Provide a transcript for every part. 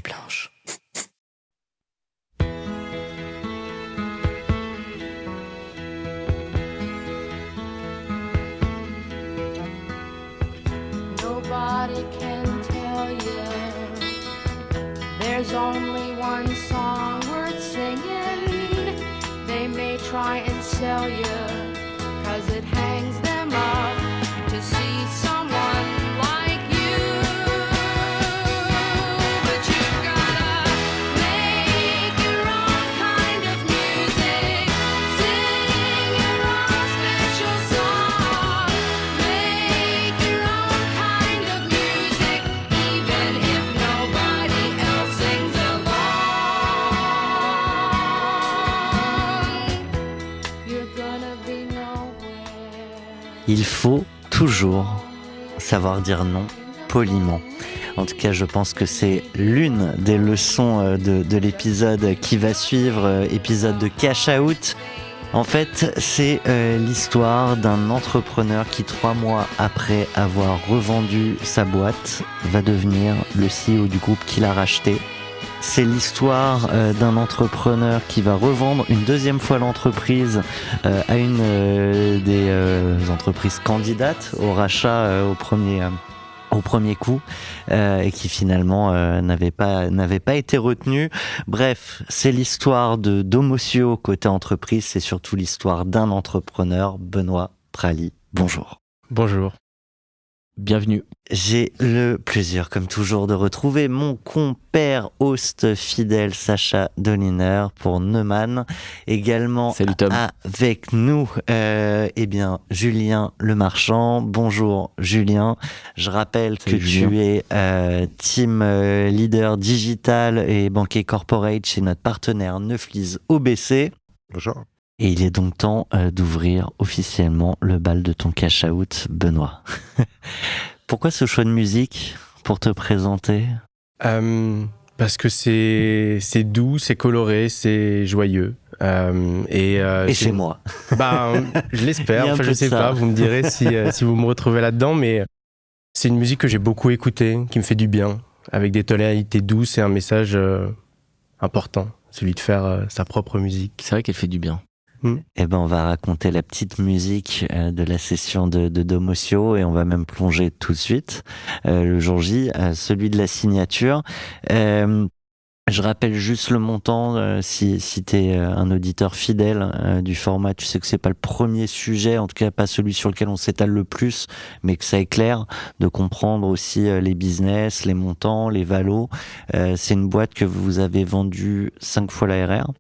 Marie-Blanche. Nobody can tell you there's only one song worth singing. They may try and sell you 'cause it hangs them up to see someone like you. But you've gotta make your own kind of music, sing your own special song, make your own kind of music, even if nobody else sings along. You're gonna be nowhere. Il faut toujours savoir dire non poliment. En tout cas, je pense que c'est l'une des leçons de l'épisode qui va suivre, épisode de Cash Out. En fait, c'est l'histoire d'un entrepreneur qui, 3 mois après avoir revendu sa boîte, va devenir le CEO du groupe qu'il a racheté. C'est l'histoire d'un entrepreneur qui va revendre une deuxième fois l'entreprise à une des entreprises candidates au rachat au premier coup et qui finalement n'avait pas été retenu. Bref, c'est l'histoire de Domocio côté entreprise, c'est surtout l'histoire d'un entrepreneur, Benoît Praly. Bonjour. Bonjour. Bienvenue. J'ai le plaisir, comme toujours, de retrouver mon compère host fidèle Sacha Doliner pour Neumann. Également Salut Tom. Avec nous, Julien Lemarchand. Bonjour Julien. Je rappelle que tu es team leader digital et banquier corporate chez notre partenaire Neuflis OBC. Bonjour. Et il est donc temps d'ouvrir officiellement le bal de ton cash out, Benoît. Pourquoi ce choix de musique pour te présenter ? Parce que c'est doux, c'est coloré, c'est joyeux. Et c'est moi. Je l'espère. Enfin, je sais pas. Vous me direz si vous me retrouvez là-dedans, mais c'est une musique que j'ai beaucoup écoutée, qui me fait du bien, avec des tonalités douces et un message important, celui de faire sa propre musique. C'est vrai qu'elle fait du bien. Eh ben, on va raconter la petite musique de la session de Domocio et on va même plonger tout de suite le jour J, celui de la signature. Je rappelle juste le montant, si t'es un auditeur fidèle du format, tu sais que c'est pas le premier sujet, en tout cas pas celui sur lequel on s'étale le plus, mais que ça éclaire de comprendre aussi les business, les montants, les valos. C'est une boîte que vous avez vendue 5 fois la RR.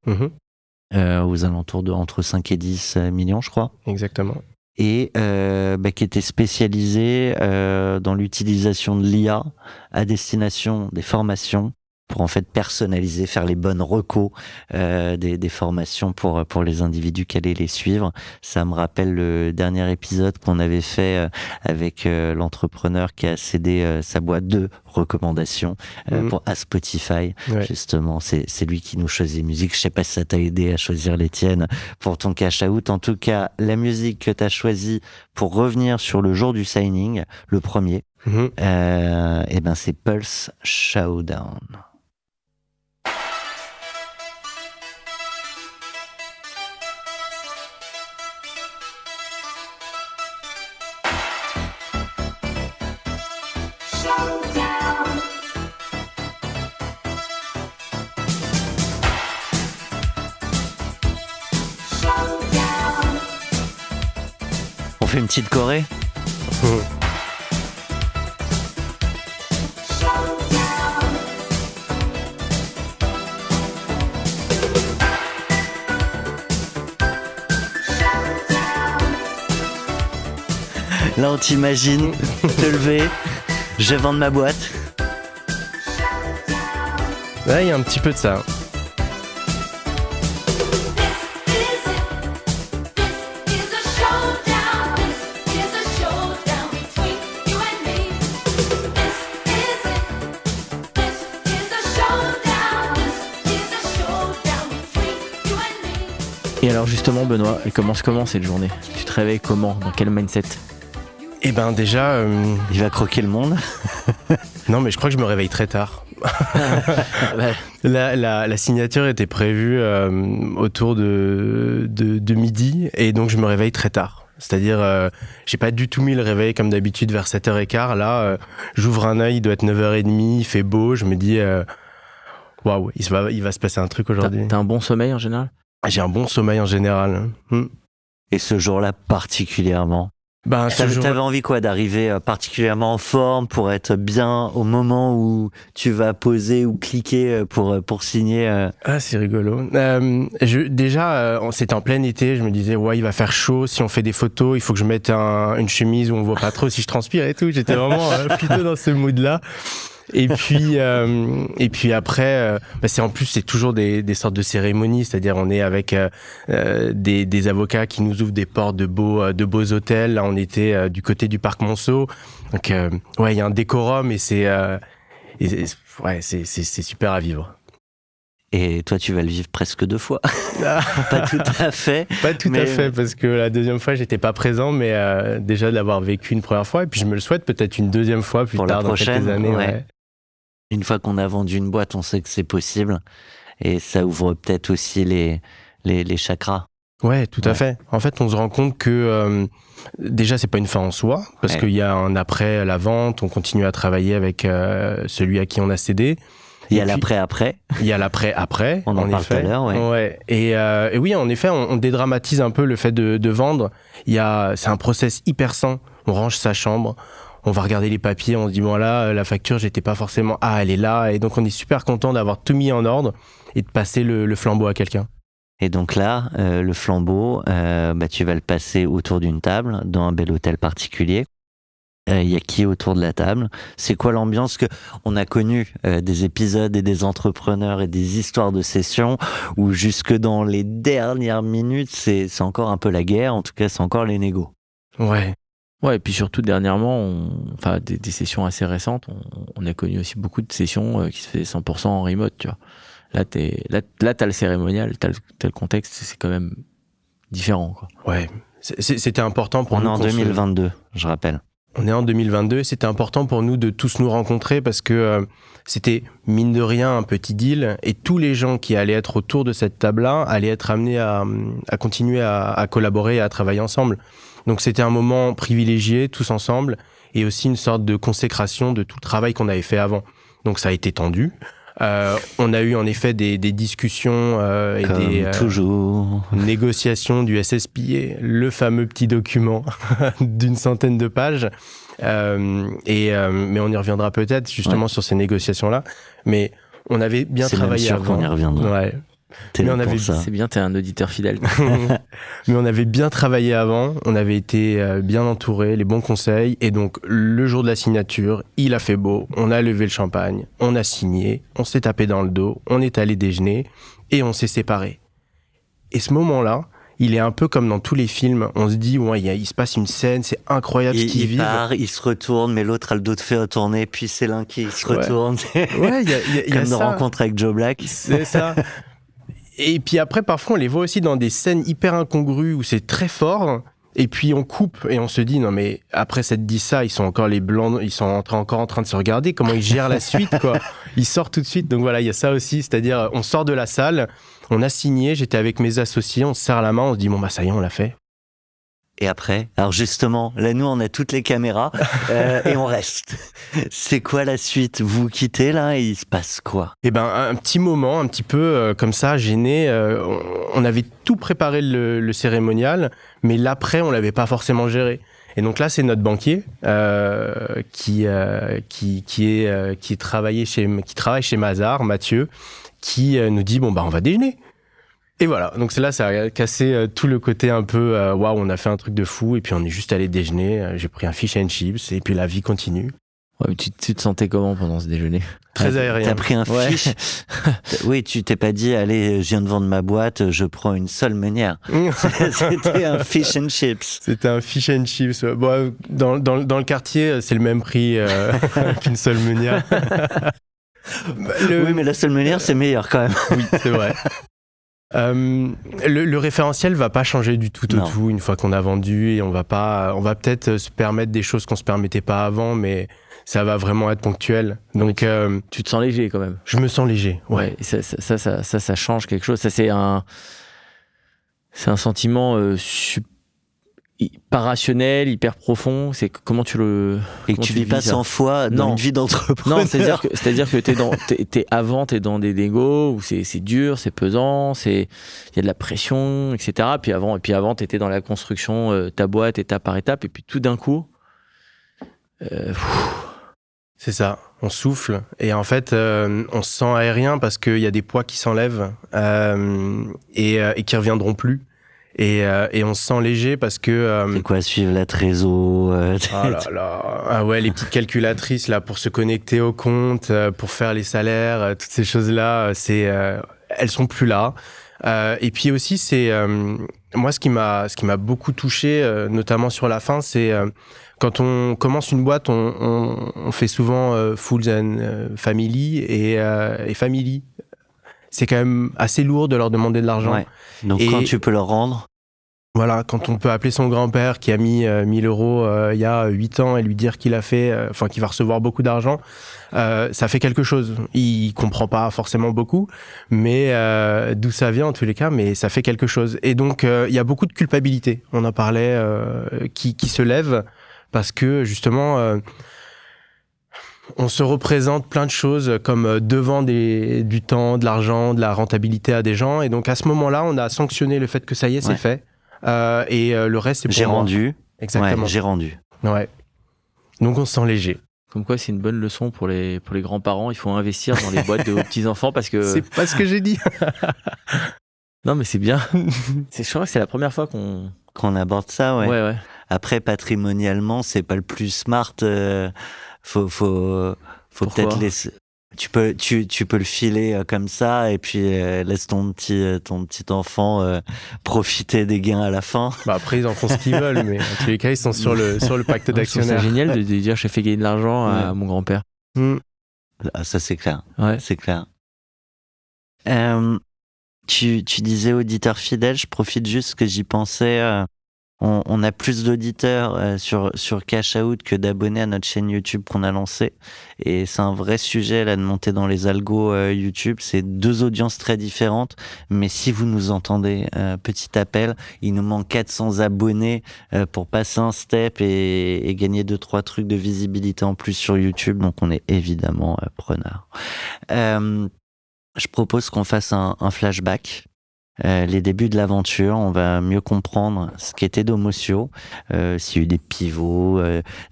Aux alentours de entre 5 et 10 millions, je crois. Exactement. Et qui était spécialisé dans l'utilisation de l'IA à destination des formations pour en fait personnaliser, faire les bonnes recos des formations pour les individus qui allaient les suivre. Ça me rappelle le dernier épisode qu'on avait fait avec l'entrepreneur qui a cédé sa boîte de recommandations à Spotify. Ouais. Justement, c'est lui qui nous choisit musique. Je sais pas si ça t'a aidé à choisir les tiennes pour ton cash out. En tout cas, la musique que t'as choisie pour revenir sur le jour du signing, le premier, c'est Pulse Showdown. On fait une petite choré. Là, on t'imagine te lever, je vais vendre ma boîte. Ouais, il y a un petit peu de ça. Et alors justement Benoît, elle commence comment cette journée ? Tu te réveilles comment ? Dans quel mindset ? Eh ben déjà... Il va croquer le monde. Non, mais je crois que je me réveille très tard. La signature était prévue autour de midi, et donc je me réveille très tard. C'est-à-dire, j'ai pas du tout mis le réveil comme d'habitude vers 7h15. Là, j'ouvre un œil, il doit être 9h30, il fait beau, je me dis, waouh, il va se passer un truc aujourd'hui. T'as un bon sommeil en général? J'ai un bon sommeil en général. Et ce jour-là particulièrement? T'avais envie quoi, d'arriver particulièrement en forme pour être bien au moment où tu vas poser ou cliquer pour signer Ah, c'est rigolo. C'était en plein été, je me disais, ouais, il va faire chaud, si on fait des photos, il faut que je mette une chemise où on voit pas trop si je transpire et tout. J'étais vraiment plutôt dans ce mood-là. Et puis après, c'est toujours des sortes de cérémonies, c'est-à-dire on est avec des avocats qui nous ouvrent des portes de beaux hôtels. Là, on était du côté du parc Monceau, donc il y a un décorum et c'est super à vivre. Et toi, tu vas le vivre presque 2 fois. Pas tout à fait. Pas tout à fait, parce que la deuxième fois, j'étais pas présent, mais déjà de l'avoir vécu une première fois, et puis je me le souhaite peut-être une deuxième fois plus tard, dans quelques années. Ouais. Une fois qu'on a vendu une boîte, on sait que c'est possible, et ça ouvre peut-être aussi les chakras. Ouais, tout à fait. En fait, on se rend compte que déjà, c'est pas une fin en soi, parce qu'il y a un après la vente, on continue à travailler avec celui à qui on a cédé. Il y a l'après-après. Il y a l'après-après. On en parle tout à l'heure, ouais. Et oui, en effet, on dédramatise un peu le fait de vendre. C'est un process hyper sain. On range sa chambre. On va regarder les papiers, on se dit, bon là, la facture, j'étais pas forcément... Ah, elle est là. Et donc, on est super content d'avoir tout mis en ordre et de passer le flambeau à quelqu'un. Et donc là, le flambeau, tu vas le passer autour d'une table, dans un bel hôtel particulier. Il y a qui autour de la table? C'est quoi l'ambiance? Que on a connu des épisodes et des entrepreneurs et des histoires de sessions où jusque dans les dernières minutes, c'est encore un peu la guerre. En tout cas, c'est encore les négos. Ouais. Ouais, et puis surtout dernièrement, des sessions assez récentes, on a connu aussi beaucoup de sessions qui se faisaient 100% en remote, tu vois. Là, t'as le cérémonial, t'as le contexte, c'est quand même différent, quoi. Ouais. C'était important pour nous. On est en 2022, je rappelle. On est en 2022, c'était important pour nous de tous nous rencontrer parce que c'était, mine de rien, un petit deal, et tous les gens qui allaient être autour de cette table-là allaient être amenés à continuer à collaborer et à travailler ensemble. Donc c'était un moment privilégié, tous ensemble, et aussi une sorte de consécration de tout le travail qu'on avait fait avant. Donc ça a été tendu. On a eu en effet des discussions et comme toujours. Négociations du SSPA, le fameux petit document d'une centaine de pages. Mais on y reviendra peut-être justement sur ces négociations-là. Mais on avait bien travaillé avant. C'est sûr qu'on y reviendra. Ouais. Mais c'est bien, t'es un auditeur fidèle. Mais on avait bien travaillé avant, on avait été bien entouré, les bons conseils, et donc le jour de la signature, il a fait beau, on a levé le champagne, on a signé, on s'est tapé dans le dos, on est allé déjeuner, et on s'est séparés. Et ce moment-là, il est un peu comme dans tous les films, on se dit, ouais, il se passe une scène, c'est incroyable ce qu'ils vivent. Il part, il se retourne, mais l'autre a le dos de fait retourner, puis c'est l'un qui se retourne. Ouais, il y a comme ça. nos rencontres avec Joe Black. C'est ça. Et puis après, parfois, on les voit aussi dans des scènes hyper incongrues où c'est très fort. Et puis on coupe et on se dit, non mais après s'être dit ça, ils sont encore les blancs, ils sont encore en train de se regarder, comment ils gèrent la suite, quoi. Ils sortent tout de suite. Donc voilà, il y a ça aussi, c'est-à-dire on sort de la salle, on a signé, j'étais avec mes associés, on se serre la main, on se dit, bon bah ça y est, on l'a fait. Et après, alors justement, là nous on a toutes les caméras et on reste. C'est quoi la suite? Vous quittez là et il se passe quoi? Eh ben un petit moment, un petit peu comme ça, gêné. On avait tout préparé le cérémonial, mais l'après on l'avait pas forcément géré. Et donc là c'est notre banquier qui travaille chez Mazars, Mathieu, qui nous dit bon bah on va déjeuner. Et voilà, donc c'est là, ça a cassé tout le côté un peu waouh, on a fait un truc de fou, et puis on est juste allé déjeuner, j'ai pris un fish and chips, et puis la vie continue. Ouais, tu te sentais comment pendant ce déjeuner? Très aérien. T'as pris un fish? Oui, tu t'es pas dit, allez, je viens de vendre ma boîte, je prends une seule meunière. C'était un fish and chips. C'était un fish and chips. Bon, dans le quartier, c'est le même prix qu'une seule meunière. Oui, mais la seule meunière, c'est meilleur quand même. Oui, c'est vrai. Le référentiel va pas changer du tout au tout une fois qu'on a vendu, et on va peut-être se permettre des choses qu'on se permettait pas avant, mais ça va vraiment être ponctuel. Donc, Tu te sens léger quand même. je me sens léger. Ouais. Et ça change quelque chose. Ça, c'est un sentiment pas rationnel, hyper profond. C'est comment tu le. Et que comment tu tu vis pas ça 100 fois dans Non. une vie d'entrepreneur. Non, c'est-à-dire que t'es dans des négos où c'est dur, c'est pesant, il y a de la pression, etc. Puis avant, t'étais dans la construction, ta boîte, étape par étape, et puis tout d'un coup, C'est ça, on souffle et en fait on se sent aérien parce qu'il y a des poids qui s'enlèvent et qui reviendront plus et on se sent léger parce que C'est quoi, suivre la trésor oh là là, ah ouais, les petites calculatrices là pour se connecter au compte, pour faire les salaires, toutes ces choses là, elles sont plus là. Et puis aussi c'est moi ce qui m'a beaucoup touché, notamment sur la fin, c'est quand on commence une boîte, on fait souvent Fools and Family et Family. C'est quand même assez lourd de leur demander de l'argent. Ouais. Donc Et- quand tu peux leur rendre, Voilà, quand on peut appeler son grand-père qui a mis 1000 euros il y a 8 ans et lui dire qu'il a fait, qu'il va recevoir beaucoup d'argent, ça fait quelque chose. Il comprend pas forcément beaucoup, mais d'où ça vient en tous les cas, mais ça fait quelque chose. Et donc, il y a beaucoup de culpabilité, on en parlait, qui se lève parce que justement, on se représente plein de choses comme devant du temps, de l'argent, de la rentabilité à des gens. Et donc, à ce moment-là, on a sanctionné le fait que ça y est, c'est Ouais. fait. Et le reste, c'est pour j'ai moi. rendu. Exactement. Ouais, j'ai rendu. Ouais. Donc on se sent léger. comme quoi c'est une bonne leçon pour les grands-parents. Il faut investir dans les boîtes de vos petits-enfants parce que... C'est pas ce que j'ai dit. Non, mais c'est bien. Je crois que c'est la première fois qu'on... Qu'on aborde ça, ouais. Ouais. Après, patrimonialement, c'est pas le plus smart. Faut Pourquoi peut-être laisser. Tu peux le filer comme ça et puis laisse ton petit enfant profiter des gains à la fin. Bah après ils en font ce qu'ils veulent, mais en tous les cas ils sont sur le pacte Je trouve ça d'actionnaires. génial de dire j'ai fait gagner de l'argent à mon grand-père. Mm. Ah, ça c'est clair, Ouais. c'est clair. Tu disais auditeur fidèle, je profite juste que j'y pensais. On a plus d'auditeurs sur Cash Out que d'abonnés à notre chaîne YouTube qu'on a lancée. Et c'est un vrai sujet là de monter dans les algos YouTube. C'est deux audiences très différentes. Mais si vous nous entendez, petit appel, il nous manque 400 abonnés pour passer un step et gagner 2-3 trucs de visibilité en plus sur YouTube. Donc on est évidemment preneurs. Je propose qu'on fasse un flashback. Les débuts de l'aventure, on va mieux comprendre ce qu'était Domocio, s'il y a eu des pivots,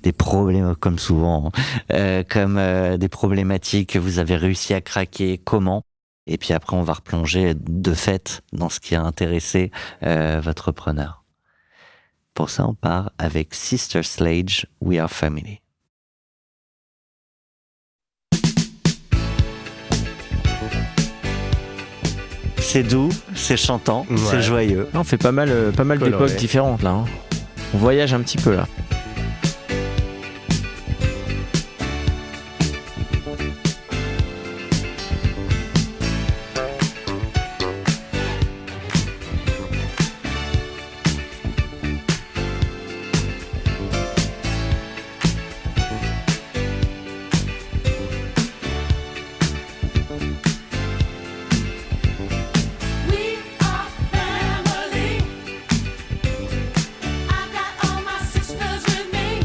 des problèmes comme souvent, comme des problématiques que vous avez réussi à craquer, comment. Et puis après, on va replonger de fait dans ce qui a intéressé votre preneur. Pour ça, on part avec Sister Sledge, We Are Family. C'est doux, c'est chantant, Ouais. c'est joyeux. On fait pas mal Coloré. d'époques différentes là. Hein. On voyage un petit peu là. We are family. I got all my sisters with me.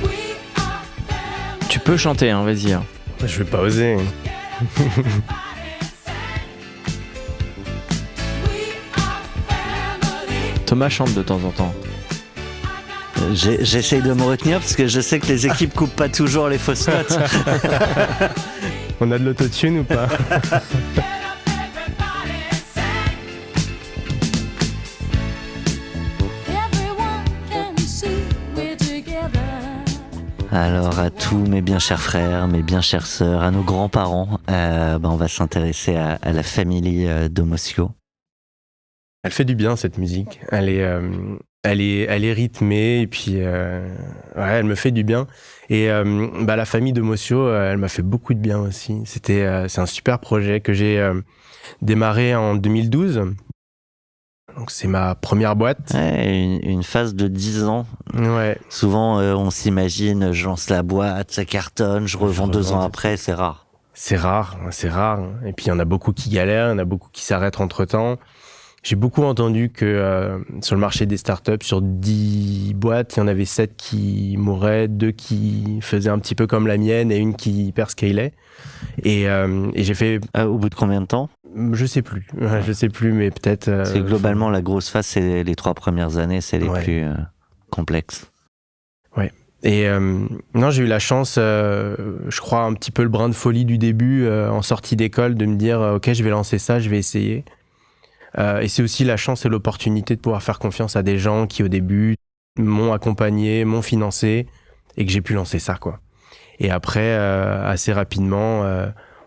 We are family. Tu peux chanter, hein, vas-y. Hein. Je vais pas oser. Everybody say, we are family. Thomas chante de temps en temps. J'essaye de me retenir parce que je sais que les équipes coupent pas toujours les fausses notes. On a de l'autotune ou pas? Get up, everybody say. Everyone can see we're together. Alors à tous mes bien chers frères, mes bien chères sœurs, à nos grands-parents, on va s'intéresser à la famille Domocio. Elle fait du bien cette musique. Elle est rythmée et puis elle me fait du bien. Et la famille de Mocio, elle m'a fait beaucoup de bien aussi. C'est un super projet que j'ai démarré en 2012. Donc c'est ma première boîte. Ouais, une phase de 10 ans. Ouais. Souvent, on s'imagine, je lance la boîte, ça cartonne, je revends 2 ans après, c'est rare. C'est rare. Et puis il y en a beaucoup qui galèrent, il y en a beaucoup qui s'arrêtent entre-temps. J'ai beaucoup entendu que sur le marché des startups, sur 10 boîtes, il y en avait 7 qui mouraient, 2 qui faisaient un petit peu comme la mienne et une qui hyper scalait. Et j'ai fait... Au bout de combien de temps? Je sais plus, mais peut-être... Parce que globalement, la grosse phase, c'est les 3 premières années, c'est les plus complexes. Ouais. Et non, j'ai eu la chance, je crois, un petit peu le brin de folie du début, en sortie d'école, de me dire, ok, je vais lancer ça, je vais essayer. Et c'est aussi la chance et l'opportunité de pouvoir faire confiance à des gens qui, au début, m'ont accompagné, m'ont financé, et que j'ai pu lancer ça, quoi. Et après, assez rapidement,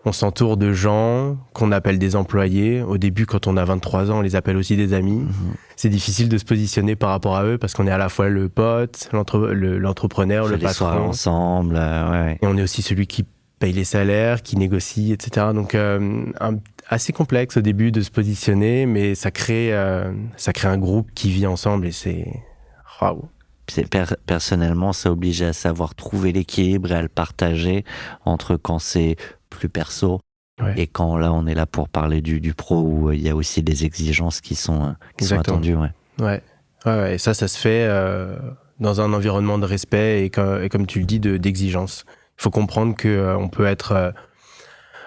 on s'entoure de gens qu'on appelle des employés. Au début, quand on a 23 ans, on les appelle aussi des amis. Mmh. C'est difficile de se positionner par rapport à eux parce qu'on est à la fois le pote, l'entrepreneur, le patron. Les soirs ensemble, ouais. Et on est aussi celui qui paye les salaires, qui négocie, etc. Donc, assez complexe au début de se positionner, mais ça crée un groupe qui vit ensemble et c'est... Waouh. Personnellement, ça oblige à savoir trouver l'équilibre et à le partager entre quand c'est plus perso et quand là on est là pour parler du pro où il y a aussi des exigences qui sont attendues. Ouais. Et ça se fait dans un environnement de respect et comme tu le dis, d'exigence. Il faut comprendre qu'on peut être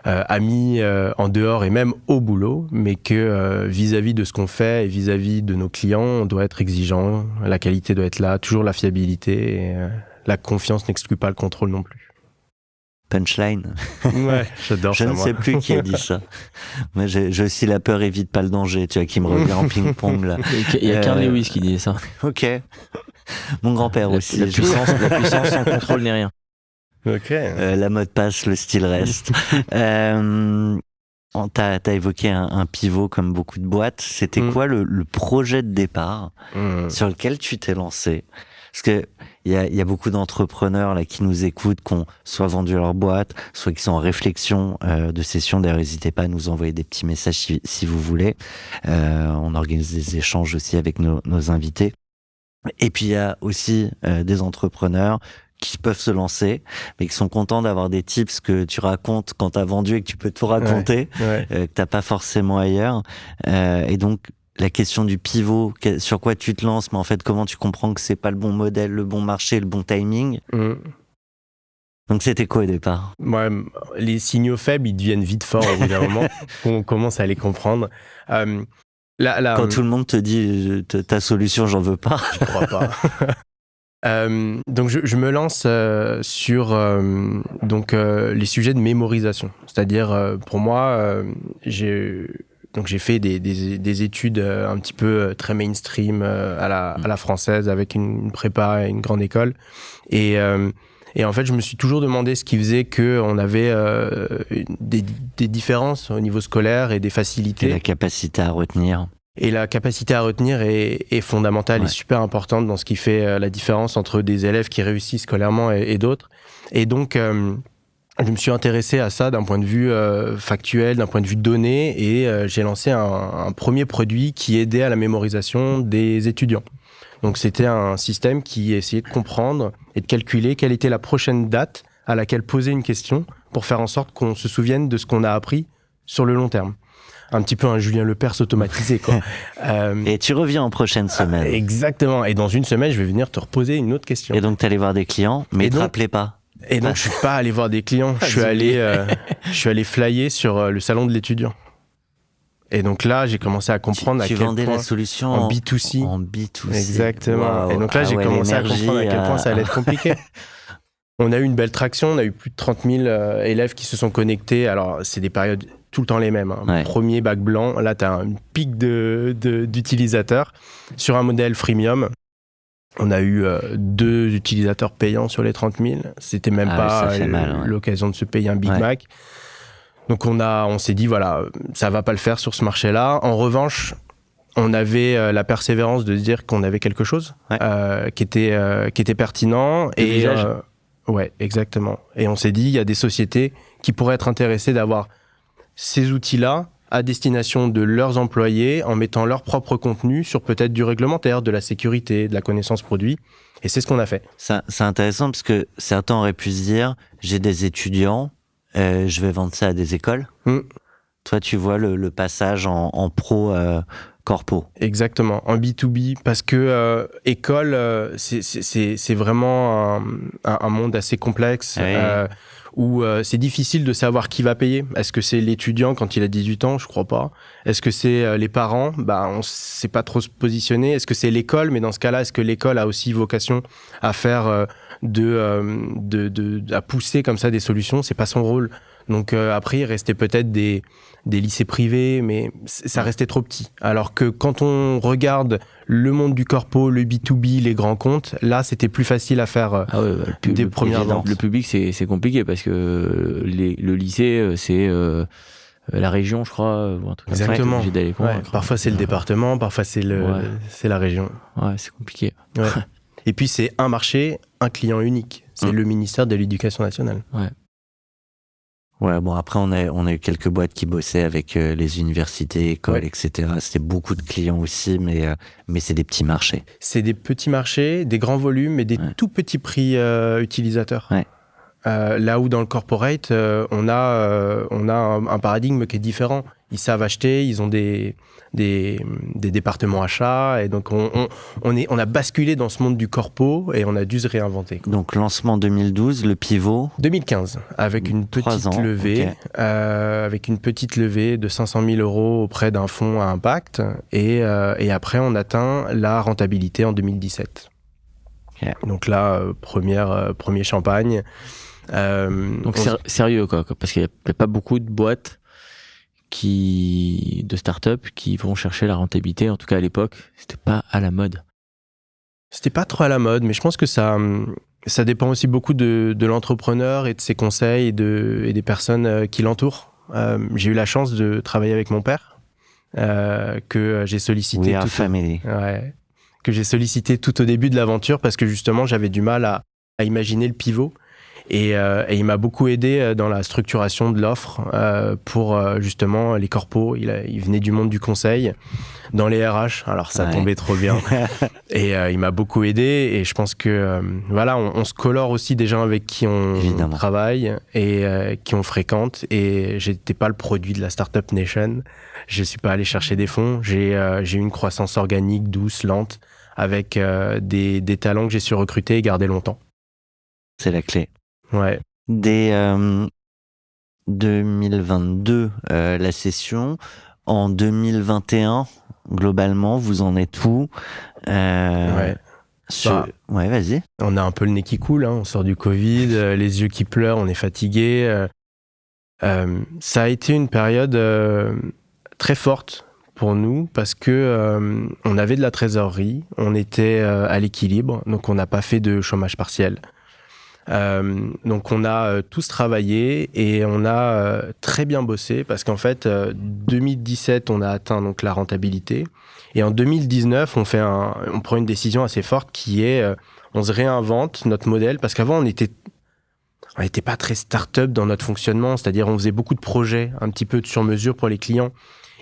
amis en dehors et même au boulot, mais que vis-à-vis de ce qu'on fait et vis-à-vis de nos clients, on doit être exigeant, la qualité doit être là, toujours la fiabilité, et la confiance n'exclut pas le contrôle non plus. Punchline. Ouais, j'adore ça. Je ne sais plus qui a dit ça. Mais j'ai aussi la peur évite pas le danger, tu vois, qui me revient en ping-pong là. Il y a Carl Lewis qui disait ça. Ok. Mon grand-père aussi. La puissance sans contrôle n'est rien. Ok. La mode passe, le style reste. T'as évoqué un pivot comme beaucoup de boîtes. C'était quoi le projet de départ sur lequel tu t'es lancé? Parce que il y a beaucoup d'entrepreneurs là qui nous écoutent, qui ont soit vendu leur boîte, soit qui sont en réflexion de cession. D'ailleurs, n'hésitez pas à nous envoyer des petits messages si vous voulez. On organise des échanges aussi avec nos invités. Et puis il y a aussi des entrepreneurs qui peuvent se lancer, mais qui sont contents d'avoir des tips que tu racontes quand t'as vendu et que tu peux tout raconter, que t'as pas forcément ailleurs. Et donc, la question du pivot, sur quoi tu te lances, mais en fait, comment tu comprends que c'est pas le bon modèle, le bon marché, le bon timing. Donc, c'était quoi au départ? Ouais, les signaux faibles, ils deviennent vite forts au bout d'un moment. On commence à les comprendre. Quand tout le monde te dit ta solution, j'en veux pas. Je crois pas. Donc je me lance sur les sujets de mémorisation. C'est-à-dire, pour moi, j'ai fait des études un petit peu très mainstream à la française avec une prépa et une grande école. Et en fait, je me suis toujours demandé ce qui faisait qu'on avait des différences au niveau scolaire et des facilités. Et la capacité à retenir. Et la capacité à retenir est fondamentale et super importante dans ce qui fait la différence entre des élèves qui réussissent scolairement et d'autres. Et donc, je me suis intéressé à ça d'un point de vue factuel, d'un point de vue donné, et j'ai lancé un premier produit qui aidait à la mémorisation des étudiants. Donc, c'était un système qui essayait de comprendre et de calculer quelle était la prochaine date à laquelle poser une question pour faire en sorte qu'on se souvienne de ce qu'on a appris sur le long terme. Un petit peu un Julien Lepers automatisé, quoi. Et tu reviens en prochaine semaine. Exactement. Et dans une semaine, je vais venir te reposer une autre question. Et donc, t'allais voir des clients, mais ils te rappelaient pas. Et donc, je suis pas allé voir des clients. Je suis allé flyer sur le salon de l'étudiant. Et donc là, j'ai commencé à comprendre tu à quel vendais point la solution en B2C. En B2C. Exactement. Wow. Et donc là, j'ai commencé à comprendre à quel point ça allait être compliqué. On a eu une belle traction. On a eu plus de 30 000 élèves qui se sont connectés. Alors, c'est des périodes tout le temps les mêmes. Premier bac blanc, là, tu as un pic d'utilisateurs. Sur un modèle freemium, on a eu 2 utilisateurs payants sur les 30 000. C'était même pas l'occasion de se payer un Big Mac. Donc, on s'est dit, voilà, ça va pas le faire sur ce marché-là. En revanche, on avait la persévérance de se dire qu'on avait quelque chose qui était pertinent. Ouais, exactement. Et on s'est dit, il y a des sociétés qui pourraient être intéressées d'avoir ces outils-là à destination de leurs employés en mettant leur propre contenu sur peut-être du réglementaire, de la sécurité, de la connaissance produit. Et c'est ce qu'on a fait. C'est intéressant parce que certains auraient pu se dire, j'ai des étudiants, je vais vendre ça à des écoles. Toi, tu vois le passage en pro corpo. Exactement, en B2B, parce que école, c'est vraiment un monde assez complexe. Oui. Où c'est difficile de savoir qui va payer. Est-ce que c'est l'étudiant quand il a 18 ans? Je crois pas. Est-ce que c'est les parents? On sait pas trop se positionner. Est-ce que c'est l'école? Mais dans ce cas-là, est-ce que l'école a aussi vocation à faire à pousser comme ça des solutions? C'est pas son rôle. Donc après, il restait peut-être des lycées privés, mais ça restait trop petit. Alors que quand on regarde le monde du corpo, le B2B, les grands comptes, là, c'était plus facile à faire des premières ventes. Le public, c'est compliqué parce que le lycée, c'est la région, je crois, ou un truc comme ça. Exactement. Obligé d'aller convaincre. Parfois, c'est le département, parfois, c'est la région. Ouais, c'est compliqué. Ouais. Et puis, c'est un marché, un client unique. C'est le ministère de l'Éducation nationale. Ouais, bon, après, on a eu quelques boîtes qui bossaient avec les universités, écoles, etc. C'était beaucoup de clients aussi, mais c'est des petits marchés. C'est des petits marchés, des grands volumes, mais des tout petits prix utilisateurs. Ouais. Là où dans le corporate, on a un paradigme qui est différent. Ils savent acheter, ils ont des départements achats, et donc on a basculé dans ce monde du corpo et on a dû se réinventer. Donc lancement 2012, le pivot 2015, avec une petite levée, avec une petite levée de 500 000 € auprès d'un fonds à impact, et après on atteint la rentabilité en 2017. Okay. Donc là, premier champagne. Donc sérieux quoi, parce qu'il n'y a pas beaucoup de boîtes de start-up qui vont chercher la rentabilité. En tout cas à l'époque, c'était pas à la mode. C'était pas trop à la mode, mais je pense que ça dépend aussi beaucoup de l'entrepreneur et de ses conseils et des personnes qui l'entourent. J'ai eu la chance de travailler avec mon père, que j'ai sollicité. Que j'ai sollicité tout au début de l'aventure parce que justement j'avais du mal à imaginer le pivot. Et il m'a beaucoup aidé dans la structuration de l'offre pour justement les corpos. Il venait du monde du conseil, dans les RH, alors ça tombait trop bien. Et il m'a beaucoup aidé, et je pense que on se colore aussi des gens avec qui on travaille et qui on fréquente. Et j'étais pas le produit de la Startup Nation. Je suis pas allé chercher des fonds. J'ai eu une croissance organique, douce, lente, avec des talents que j'ai su recruter et garder longtemps. C'est la clé. Ouais. Dès 2022, la session. En 2021, globalement, vous en êtes où Ouais, vas-y. On a un peu le nez qui coule, hein. On sort du Covid, les yeux qui pleurent, on est fatigué. Ça a été une période très forte pour nous parce que on avait de la trésorerie, on était à l'équilibre, donc on n'a pas fait de chômage partiel. Donc on a tous travaillé et on a très bien bossé parce qu'en fait 2017 on a atteint donc la rentabilité, et en 2019 on prend une décision assez forte qui est on se réinvente notre modèle, parce qu'avant on était pas très start-up dans notre fonctionnement, c'est-à-dire on faisait beaucoup de projets un petit peu de sur-mesure pour les clients,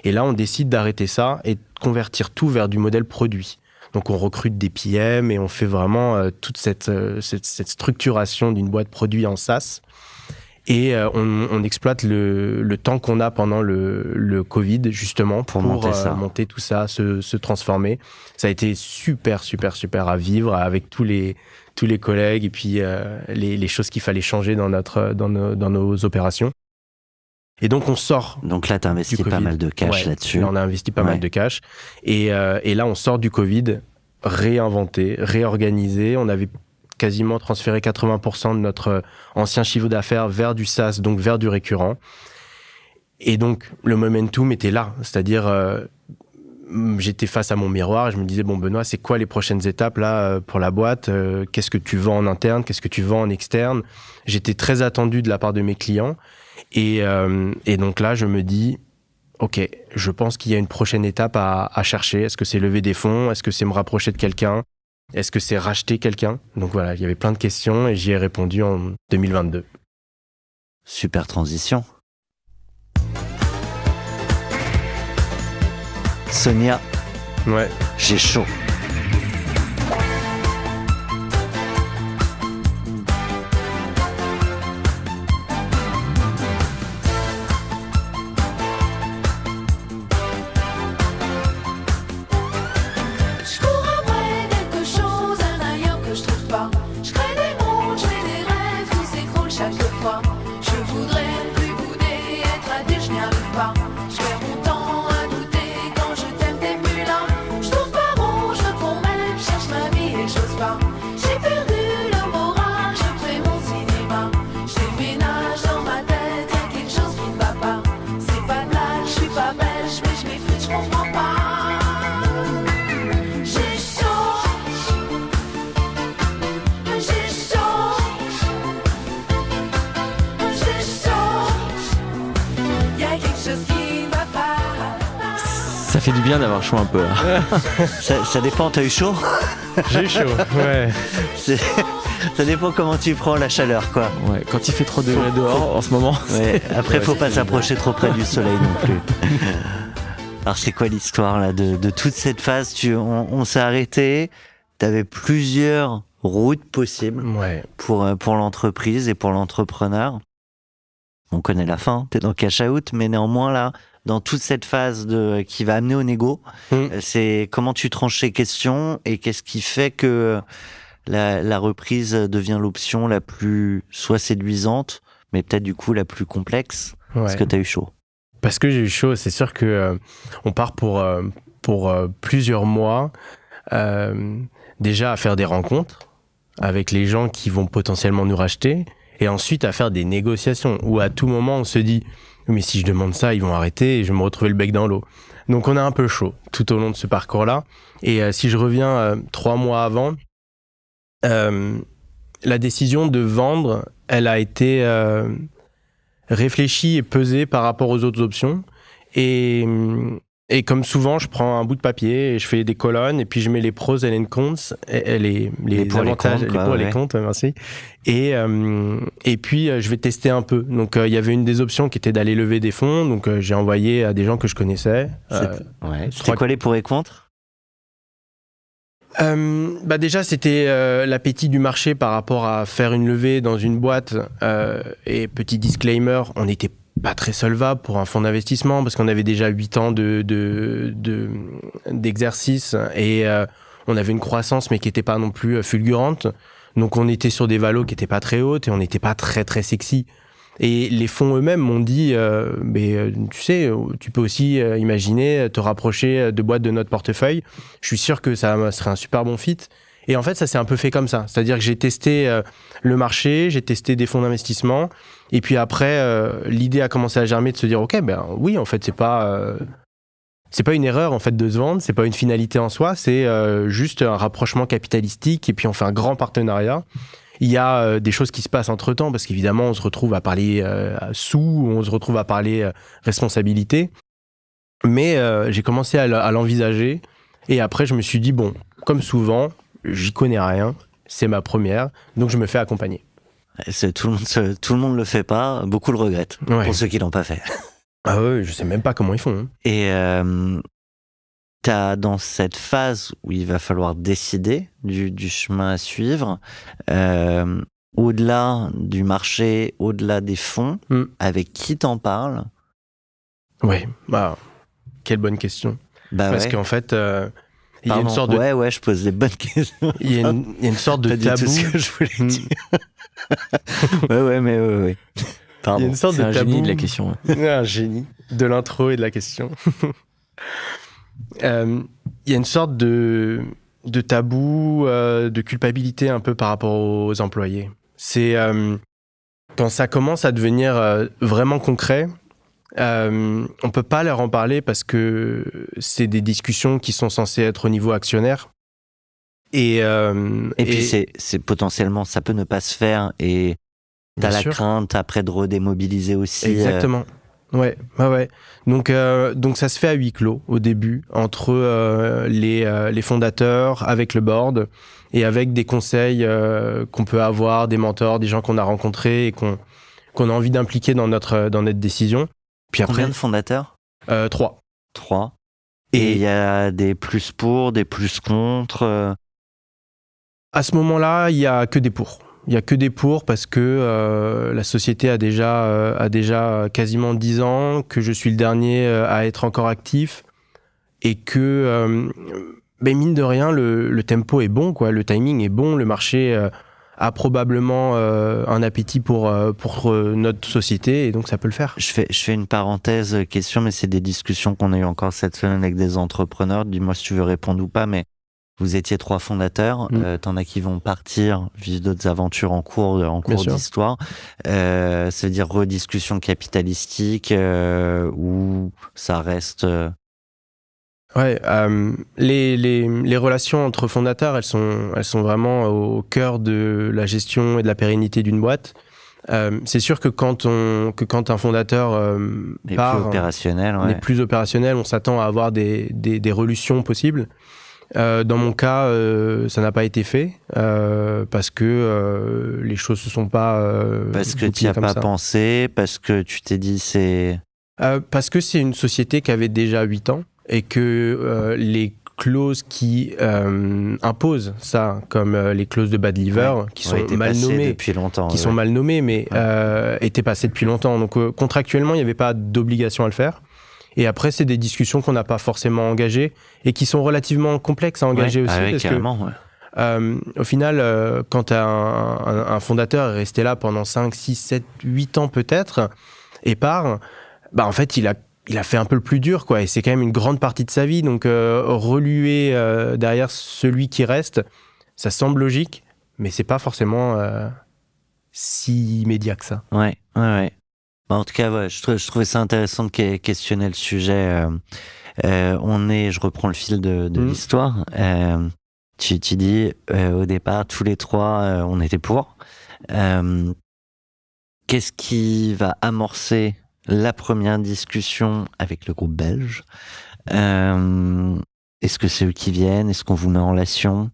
et là on décide d'arrêter ça et de convertir tout vers du modèle produit. Donc on recrute des PM et on fait vraiment toute cette structuration d'une boîte produit en SaaS. Et on exploite le temps qu'on a pendant le Covid, justement, pour monter tout ça, se transformer. Ça a été super à vivre avec tous les collègues, et puis les choses qu'il fallait changer dans nos opérations. Et donc on sort. Donc là, tu as investi pas mal de cash là-dessus. Là, on a investi pas mal de cash. Et là, on sort du Covid, réinventé, réorganisé. On avait quasiment transféré 80% de notre ancien chiffre d'affaires vers du SaaS, donc vers du récurrent. Et donc, le momentum était là. C'est-à-dire, j'étais face à mon miroir et je me disais, bon, Benoît, c'est quoi les prochaines étapes là pour la boîte? Qu'est-ce que tu vends en interne? Qu'est-ce que tu vends en externe? J'étais très attendu de la part de mes clients. Et donc là, je me dis, ok, je pense qu'il y a une prochaine étape à chercher. Est-ce que c'est lever des fonds? Est-ce que c'est me rapprocher de quelqu'un? Est-ce que c'est racheter quelqu'un? Donc voilà, il y avait plein de questions et j'y ai répondu en 2022. Super transition. Sonia, Ouais. j'ai chaud. Je cours après quelque chose, un ailleurs que je trouve pas. Je crée des mondes, je fais des rêves, tout s'écroule chaque fois. Je voudrais plus bouder, être adulte, je n'y arrive pas. Je perds mon temps à douter quand je t'aime, t'es plus là. Je tourne pas rond, je cours même, cherche ma vie et j'ose pas. J'ai perdu le moral, je fais mon cinéma. Je déménage dans ma tête, y'a quelque chose qui ne va pas. C'est pas de blague, je suis pas belge, mais je m'effrite, je comprends pas. J'ai chaud, j'ai chaud, j'ai chaud. Y'a quelque chose qui ne va pas. Ça fait du bien d'avoir chaud un peu là. Ça dépend, t'as eu chaud? J'ai eu chaud, ouais. C'est- Ça dépend comment tu prends la chaleur, quoi. Ouais, quand il fait 3 degrés dehors en ce moment. Ouais, après, Ouais, faut c'est pas fini. s'approcher trop près du soleil non plus. Alors, c'est quoi l'histoire là de toute cette phase? On s'est arrêté. T'avais plusieurs routes possibles Ouais. pour l'entreprise et pour l'entrepreneur. On connaît la fin, t'es dans cash out, mais néanmoins là, dans toute cette phase qui va amener au négo, c'est comment tu tranches ces questions et qu'est-ce qui fait que la reprise devient l'option la plus soit séduisante, mais peut-être du coup la plus complexe, parce Ouais. que t'as eu chaud. Parce que j'ai eu chaud, c'est sûr que on part pour plusieurs mois déjà à faire des rencontres avec les gens qui vont potentiellement nous racheter et ensuite à faire des négociations où à tout moment on se dit mais si je demande ça ils vont arrêter et je vais me retrouver le bec dans l'eau. Donc on a un peu chaud tout au long de ce parcours-là et si je reviens 3 mois avant, la décision de vendre, elle a été réfléchi et pesé par rapport aux autres options. Et comme souvent, je prends un bout de papier et je fais des colonnes et puis je mets les pros et les cons, et les pour, les avantages, contre, quoi, pour et les ouais. contre, merci. Et puis je vais tester un peu. Donc il y avait une des options qui était d'aller lever des fonds. Donc j'ai envoyé à des gens que je connaissais. C'était trois- quoi les pour et contre? Bah déjà c'était l'appétit du marché par rapport à faire une levée dans une boîte et petit disclaimer, on n'était pas très solvable pour un fonds d'investissement parce qu'on avait déjà 8 ans d'exercice et on avait une croissance mais qui n'était pas non plus fulgurante, donc on était sur des valos qui n'étaient pas très hautes et on n'était pas très très sexy. Et les fonds eux-mêmes m'ont dit, tu sais, tu peux aussi imaginer te rapprocher de boîtes de notre portefeuille. Je suis sûr que ça serait un super bon fit. Et en fait, ça s'est un peu fait comme ça. C'est-à-dire que j'ai testé le marché, j'ai testé des fonds d'investissement. Et puis après, l'idée a commencé à germer de se dire, OK, ben oui, en fait, c'est pas une erreur en fait de se vendre, c'est pas une finalité en soi, c'est juste un rapprochement capitalistique et puis on fait un grand partenariat. Il y a des choses qui se passent entre-temps, parce qu'évidemment, on se retrouve à parler sous, on se retrouve à parler responsabilité. Mais j'ai commencé à l'envisager. Et après, je me suis dit, bon, comme souvent, j'y connais rien, c'est ma première, donc je me fais accompagner. Tout le monde le fait pas, beaucoup le regrettent, Ouais. pour ceux qui l'ont pas fait. Ah ouais, je sais même pas comment ils font. Hein. Et t'as dans cette phase où il va falloir décider du chemin à suivre, au-delà du marché, au-delà des fonds, avec qui t'en parles? Ouais, bah, quelle bonne question. Bah Parce ouais. qu'en fait, il y a une Pardon. sorte de... Ouais, je pose des bonnes questions. Il y a une sorte de Pas du tout tabou. ce que je voulais Mm. dire. ouais. Il y a Pardon. une sorte C'est de un tabou. génie de la question. Ouais. Un génie de l'intro et de la question. Il y a une sorte de tabou, de culpabilité un peu par rapport aux employés. C'est quand ça commence à devenir vraiment concret, on peut pas leur en parler parce que c'est des discussions qui sont censées être au niveau actionnaire. Et puis c'est potentiellement, ça peut ne pas se faire et t'as Bien la sûr. crainte après de redémobiliser aussi. Exactement. Ouais. Donc ça se fait à huis clos au début entre les fondateurs, avec le board et avec des conseils qu'on peut avoir, des mentors, des gens qu'on a rencontrés et qu'on a envie d'impliquer dans notre décision. Puis après, Combien de fondateurs? 3. 3. Et il y a des plus pour, des plus contre. À ce moment-là, il y a que des pour. Il y a que des pour parce que la société a déjà quasiment 10 ans, que je suis le dernier à être encore actif et que mine de rien, le tempo est bon, quoi. Le timing est bon, le marché a probablement un appétit pour notre société et donc ça peut le faire. Je fais une parenthèse question, mais c'est des discussions qu'on a eues encore cette semaine avec des entrepreneurs. Dis-moi si tu veux répondre ou pas, mais vous étiez 3 fondateurs. T'en as qui vont partir, vivre d'autres aventures en cours d'histoire. Ça veut dire rediscussion capitalistique ou ça reste... Ouais, les relations entre fondateurs, elles sont vraiment au cœur de la gestion et de la pérennité d'une boîte. C'est sûr que quand un fondateur part, n'est plus opérationnel, on s'attend à avoir des relutions possibles. Dans mon cas, ça n'a pas été fait parce que les choses se sont pas parce que tu n'y as pas pensé, parce que tu t'es dit parce que c'est une société qui avait déjà 8 ans et que les clauses qui imposent ça, comme les clauses de bad liver, qui sont mal nommées depuis longtemps, sont mal nommées, mais étaient passées depuis longtemps. Donc contractuellement, il n'y avait pas d'obligation à le faire. Et après, c'est des discussions qu'on n'a pas forcément engagées et qui sont relativement complexes à engager aussi. Parce que, au final, quand un fondateur est resté là pendant 5, 6, 7, 8 ans peut-être et part, en fait, il a fait un peu le plus dur, quoi. Et c'est quand même une grande partie de sa vie. Donc, reluer derrière celui qui reste, ça semble logique, mais c'est pas forcément si immédiat que ça. Ouais. En tout cas, je trouvais ça intéressant de questionner le sujet. Je reprends le fil de l'histoire. Tu dis, au départ, tous les 3, on était pour. Qu'est-ce qui va amorcer la première discussion avec le groupe belge? Est-ce que c'est eux qui viennent? Est-ce qu'on vous met en relation?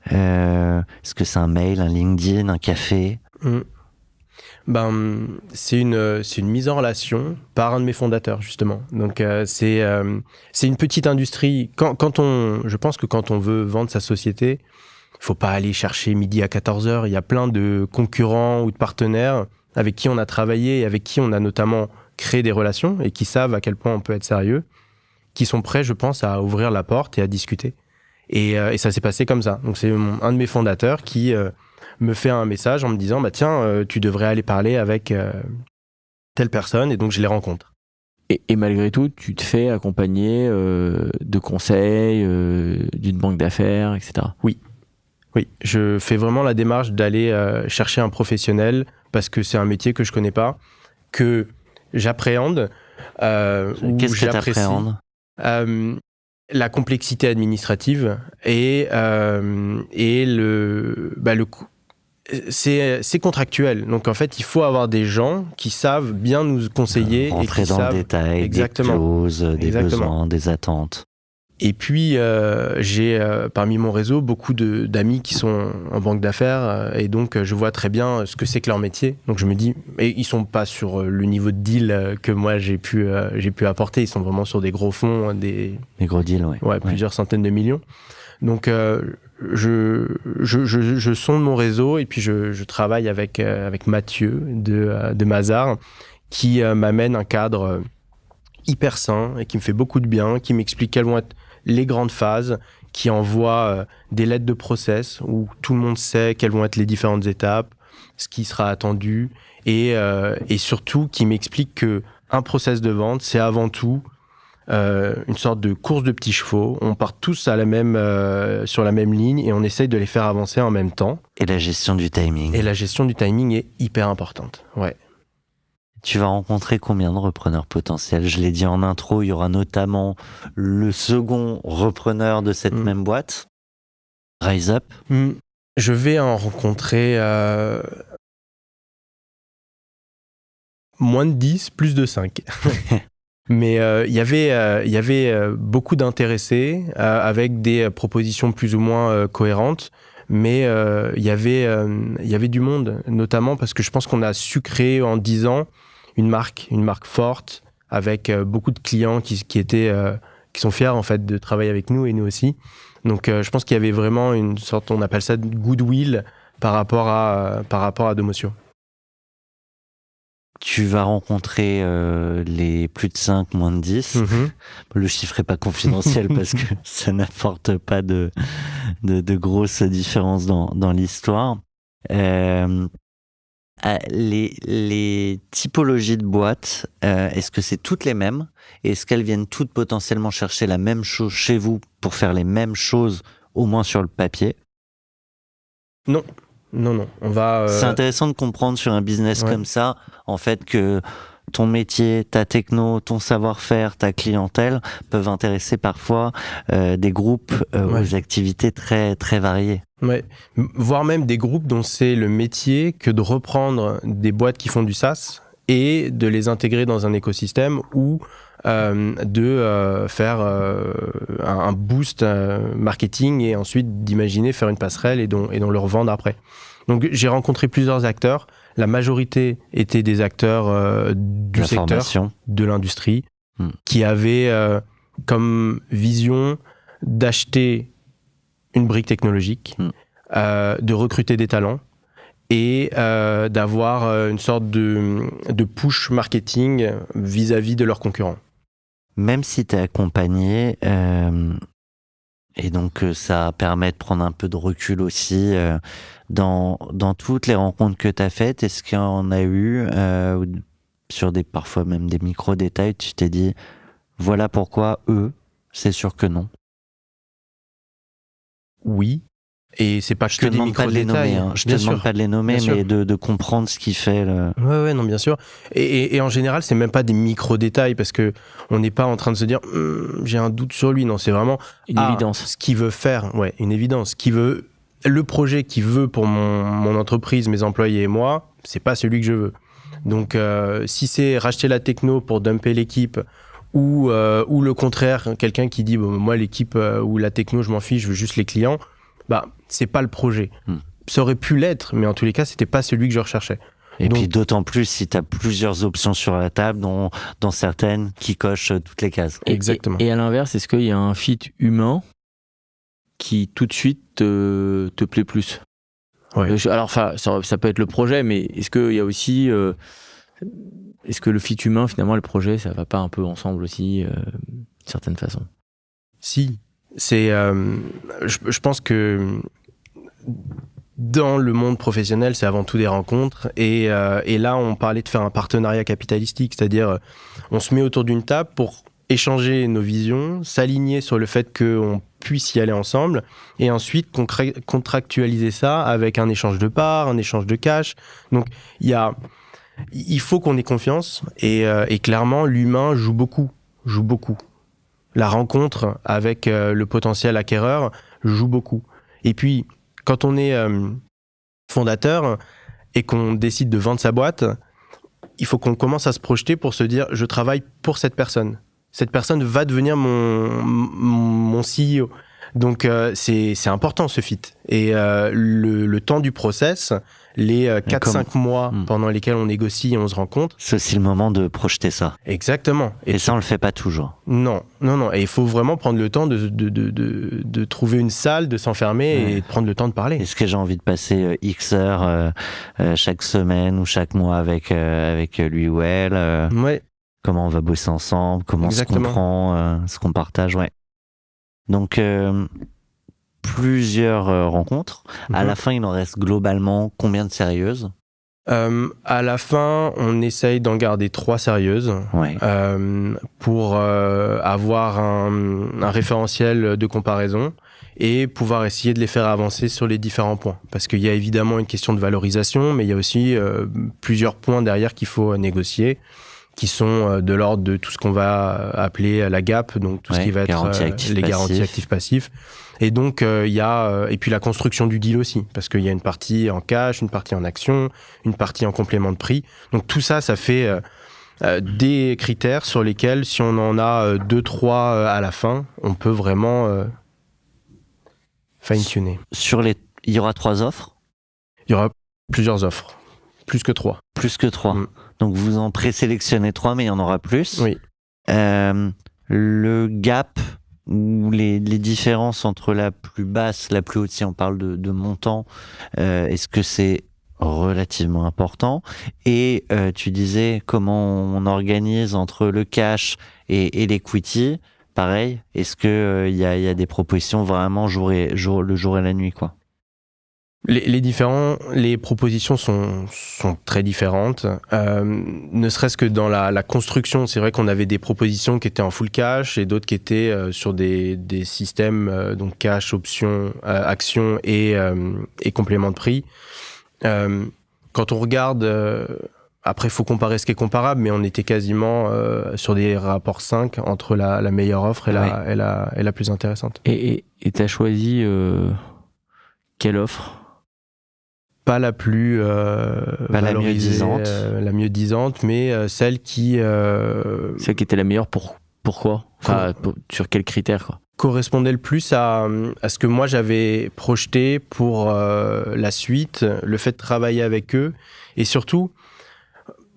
Est-ce que c'est un mail, un LinkedIn, un café? C'est une mise en relation par un de mes fondateurs, justement. Donc, c'est une petite industrie. Je pense que quand on veut vendre sa société, il faut pas aller chercher midi à 14h. Il y a plein de concurrents ou de partenaires avec qui on a travaillé et avec qui on a notamment créé des relations et qui savent à quel point on peut être sérieux, qui sont prêts, je pense, à ouvrir la porte et à discuter. Et ça s'est passé comme ça. Donc, c'est un de mes fondateurs qui me fait un message en me disant tiens, tu devrais aller parler avec telle personne, et donc je les rencontre. Et malgré tout, tu te fais accompagner de conseils, d'une banque d'affaires, etc. Oui, je fais vraiment la démarche d'aller chercher un professionnel parce que c'est un métier que je connais pas, que j'appréhende. Qu'est-ce que t'appréhendes ? La complexité administrative et c'est contractuel. Donc en fait, il faut avoir des gens qui savent bien nous conseiller rentrer et qui dans savent le détail, des clauses, des besoins, des attentes. Et puis j'ai parmi mon réseau beaucoup d'amis qui sont en banque d'affaires et donc je vois très bien ce que c'est que leur métier. Donc je me dis, et ils sont pas sur le niveau de deal que moi j'ai pu apporter. Ils sont vraiment sur des gros fonds, des gros deals, plusieurs centaines de millions. Donc je sonde mon réseau et puis je travaille avec Mathieu de Mazars qui m'amène un cadre hyper sain et qui me fait beaucoup de bien, qui m'explique quelles vont être les grandes phases, qui envoie des lettres de process où tout le monde sait quelles vont être les différentes étapes, ce qui sera attendu et surtout qui m'explique que un process de vente, c'est avant tout une sorte de course de petits chevaux. On part tous sur la même ligne et on essaye de les faire avancer en même temps. Et la gestion du timing. Et la gestion du timing est hyper importante. Ouais. Tu vas rencontrer combien de repreneurs potentiels? Je l'ai dit en intro, il y aura notamment le second repreneur de cette même boîte, Rise Up. Je vais en rencontrer moins de 10, plus de 5. Mais il y avait beaucoup d'intéressés avec des propositions plus ou moins cohérentes. Mais il y avait du monde, notamment parce que je pense qu'on a su créer en 10 ans une marque forte avec beaucoup de clients qui qui sont fiers en fait de travailler avec nous et nous aussi. Donc je pense qu'il y avait vraiment une sorte, on appelle ça de goodwill par rapport à Domocio. Tu vas rencontrer les plus de 5, moins de 10. Le chiffre n'est pas confidentiel parce que ça n'apporte pas de grosses différences dans l'histoire. Les typologies de boîtes, est-ce que c'est toutes les mêmes? Est-ce qu'elles viennent toutes potentiellement chercher la même chose chez vous pour faire les mêmes choses, au moins sur le papier? Non. On va. C'est intéressant de comprendre sur un business comme ça, en fait, que ton métier, ta techno, ton savoir-faire, ta clientèle peuvent intéresser parfois des groupes aux activités très, très variées. Ouais. Voire même des groupes dont c'est le métier que de reprendre des boîtes qui font du SaaS et de les intégrer dans un écosystème ou de faire un boost marketing et ensuite d'imaginer faire une passerelle et dont le revendre après. Donc j'ai rencontré plusieurs acteurs. La majorité étaient des acteurs du secteur, de l'industrie, qui avaient comme vision d'acheter une brique technologique, de recruter des talents et d'avoir une sorte de push marketing vis-à-vis de leurs concurrents. Même si tu es accompagné, et donc ça permet de prendre un peu de recul aussi, dans toutes les rencontres que tu as faites, est-ce qu'il y en a eu, sur parfois même des micro-détails, tu t'es dit, voilà pourquoi eux, c'est sûr que non? Oui. Et c'est pas que des micro-détails. Je te demande pas de les nommer, mais de comprendre ce qui fait le... Ouais, non, bien sûr. Et en général, c'est même pas des micro-détails parce que on n'est pas en train de se dire j'ai un doute sur lui. Non, c'est vraiment une évidence. Ce qu'il veut faire, une évidence. Le projet qu'il veut pour mon entreprise, mes employés et moi, c'est pas celui que je veux. Donc, si c'est racheter la techno pour dumper l'équipe ou le contraire, quelqu'un qui dit moi l'équipe ou la techno, je m'en fiche, je veux juste les clients. C'est pas le projet. Ça aurait pu l'être, mais en tous les cas, c'était pas celui que je recherchais. Et puis d'autant plus si tu as plusieurs options sur la table, dont certaines qui cochent toutes les cases. Exactement. Et à l'inverse, est-ce qu'il y a un fit humain qui tout de suite te plaît plus? Alors, ça peut être le projet, mais est-ce qu'il y a aussi... est-ce que le fit humain, finalement, le projet, ça va pas un peu ensemble aussi, d'une certaine façon? Si. C'est, je pense que dans le monde professionnel, c'est avant tout des rencontres. Et là, on parlait de faire un partenariat capitalistique, c'est-à-dire on se met autour d'une table pour échanger nos visions, s'aligner sur le fait qu'on puisse y aller ensemble, et ensuite contractualiser ça avec un échange de parts, un échange de cash. Donc, il faut qu'on ait confiance, et clairement, l'humain joue beaucoup. La rencontre avec le potentiel acquéreur joue beaucoup. Et puis, quand on est fondateur et qu'on décide de vendre sa boîte, il faut qu'on commence à se projeter pour se dire « je travaille pour cette personne ». Cette personne va devenir mon CEO. Donc, c'est important ce fit. Et le temps du process, les 4-5 mois pendant lesquels on négocie et on se rencontre. C'est aussi le moment de projeter ça. Exactement. Et ça, on le fait pas toujours. Non. Et il faut vraiment prendre le temps de trouver une salle, de s'enfermer et de prendre le temps de parler. Est-ce que j'ai envie de passer X heures chaque semaine ou chaque mois avec lui ou elle Comment on va bosser ensemble? Comment on se comprend, ce qu'on partage, Donc, plusieurs rencontres. À la fin, il en reste globalement combien de sérieuses? À la fin, on essaye d'en garder 3 sérieuses pour avoir un référentiel de comparaison et pouvoir essayer de les faire avancer sur les différents points. Parce qu'il y a évidemment une question de valorisation, mais il y a aussi plusieurs points derrière qu'il faut négocier, qui sont de l'ordre de tout ce qu'on va appeler la GAP, donc tout ce qui va être les garanties actifs-passifs. Et donc, il y a... et puis la construction du deal aussi, parce qu'il y a une partie en cash, une partie en action, une partie en complément de prix. Donc tout ça, ça fait des critères sur lesquels, si on en a 2-3 à la fin, on peut vraiment fine-tuner. Il y aura 3 offres? Il y aura plusieurs offres. Plus que 3. Plus que 3. Donc vous en présélectionnez 3, mais il y en aura plus. Oui. le gap ou les différences entre la plus basse, la plus haute, si on parle de montant, est-ce que c'est relativement important? Et tu disais comment on organise entre le cash et l'equity. Pareil, est-ce que il y a des propositions vraiment le jour et la nuit, quoi? Les propositions sont très différentes. Ne serait-ce que dans la construction, c'est vrai qu'on avait des propositions qui étaient en full cash et d'autres qui étaient sur des systèmes donc cash, options, actions et complément de prix. Quand on regarde, après il faut comparer ce qui est comparable, mais on était quasiment sur des rapports 5 entre la meilleure offre et la plus intéressante. Et t'as choisi quelle offre? Pas la plus Pas la mieux disante. la mieux disante, mais celle qui Celle qui était la meilleure pourquoi? Enfin, sur quels critères, quoi? correspondait le plus à ce que moi j'avais projeté pour la suite, le fait de travailler avec eux, et surtout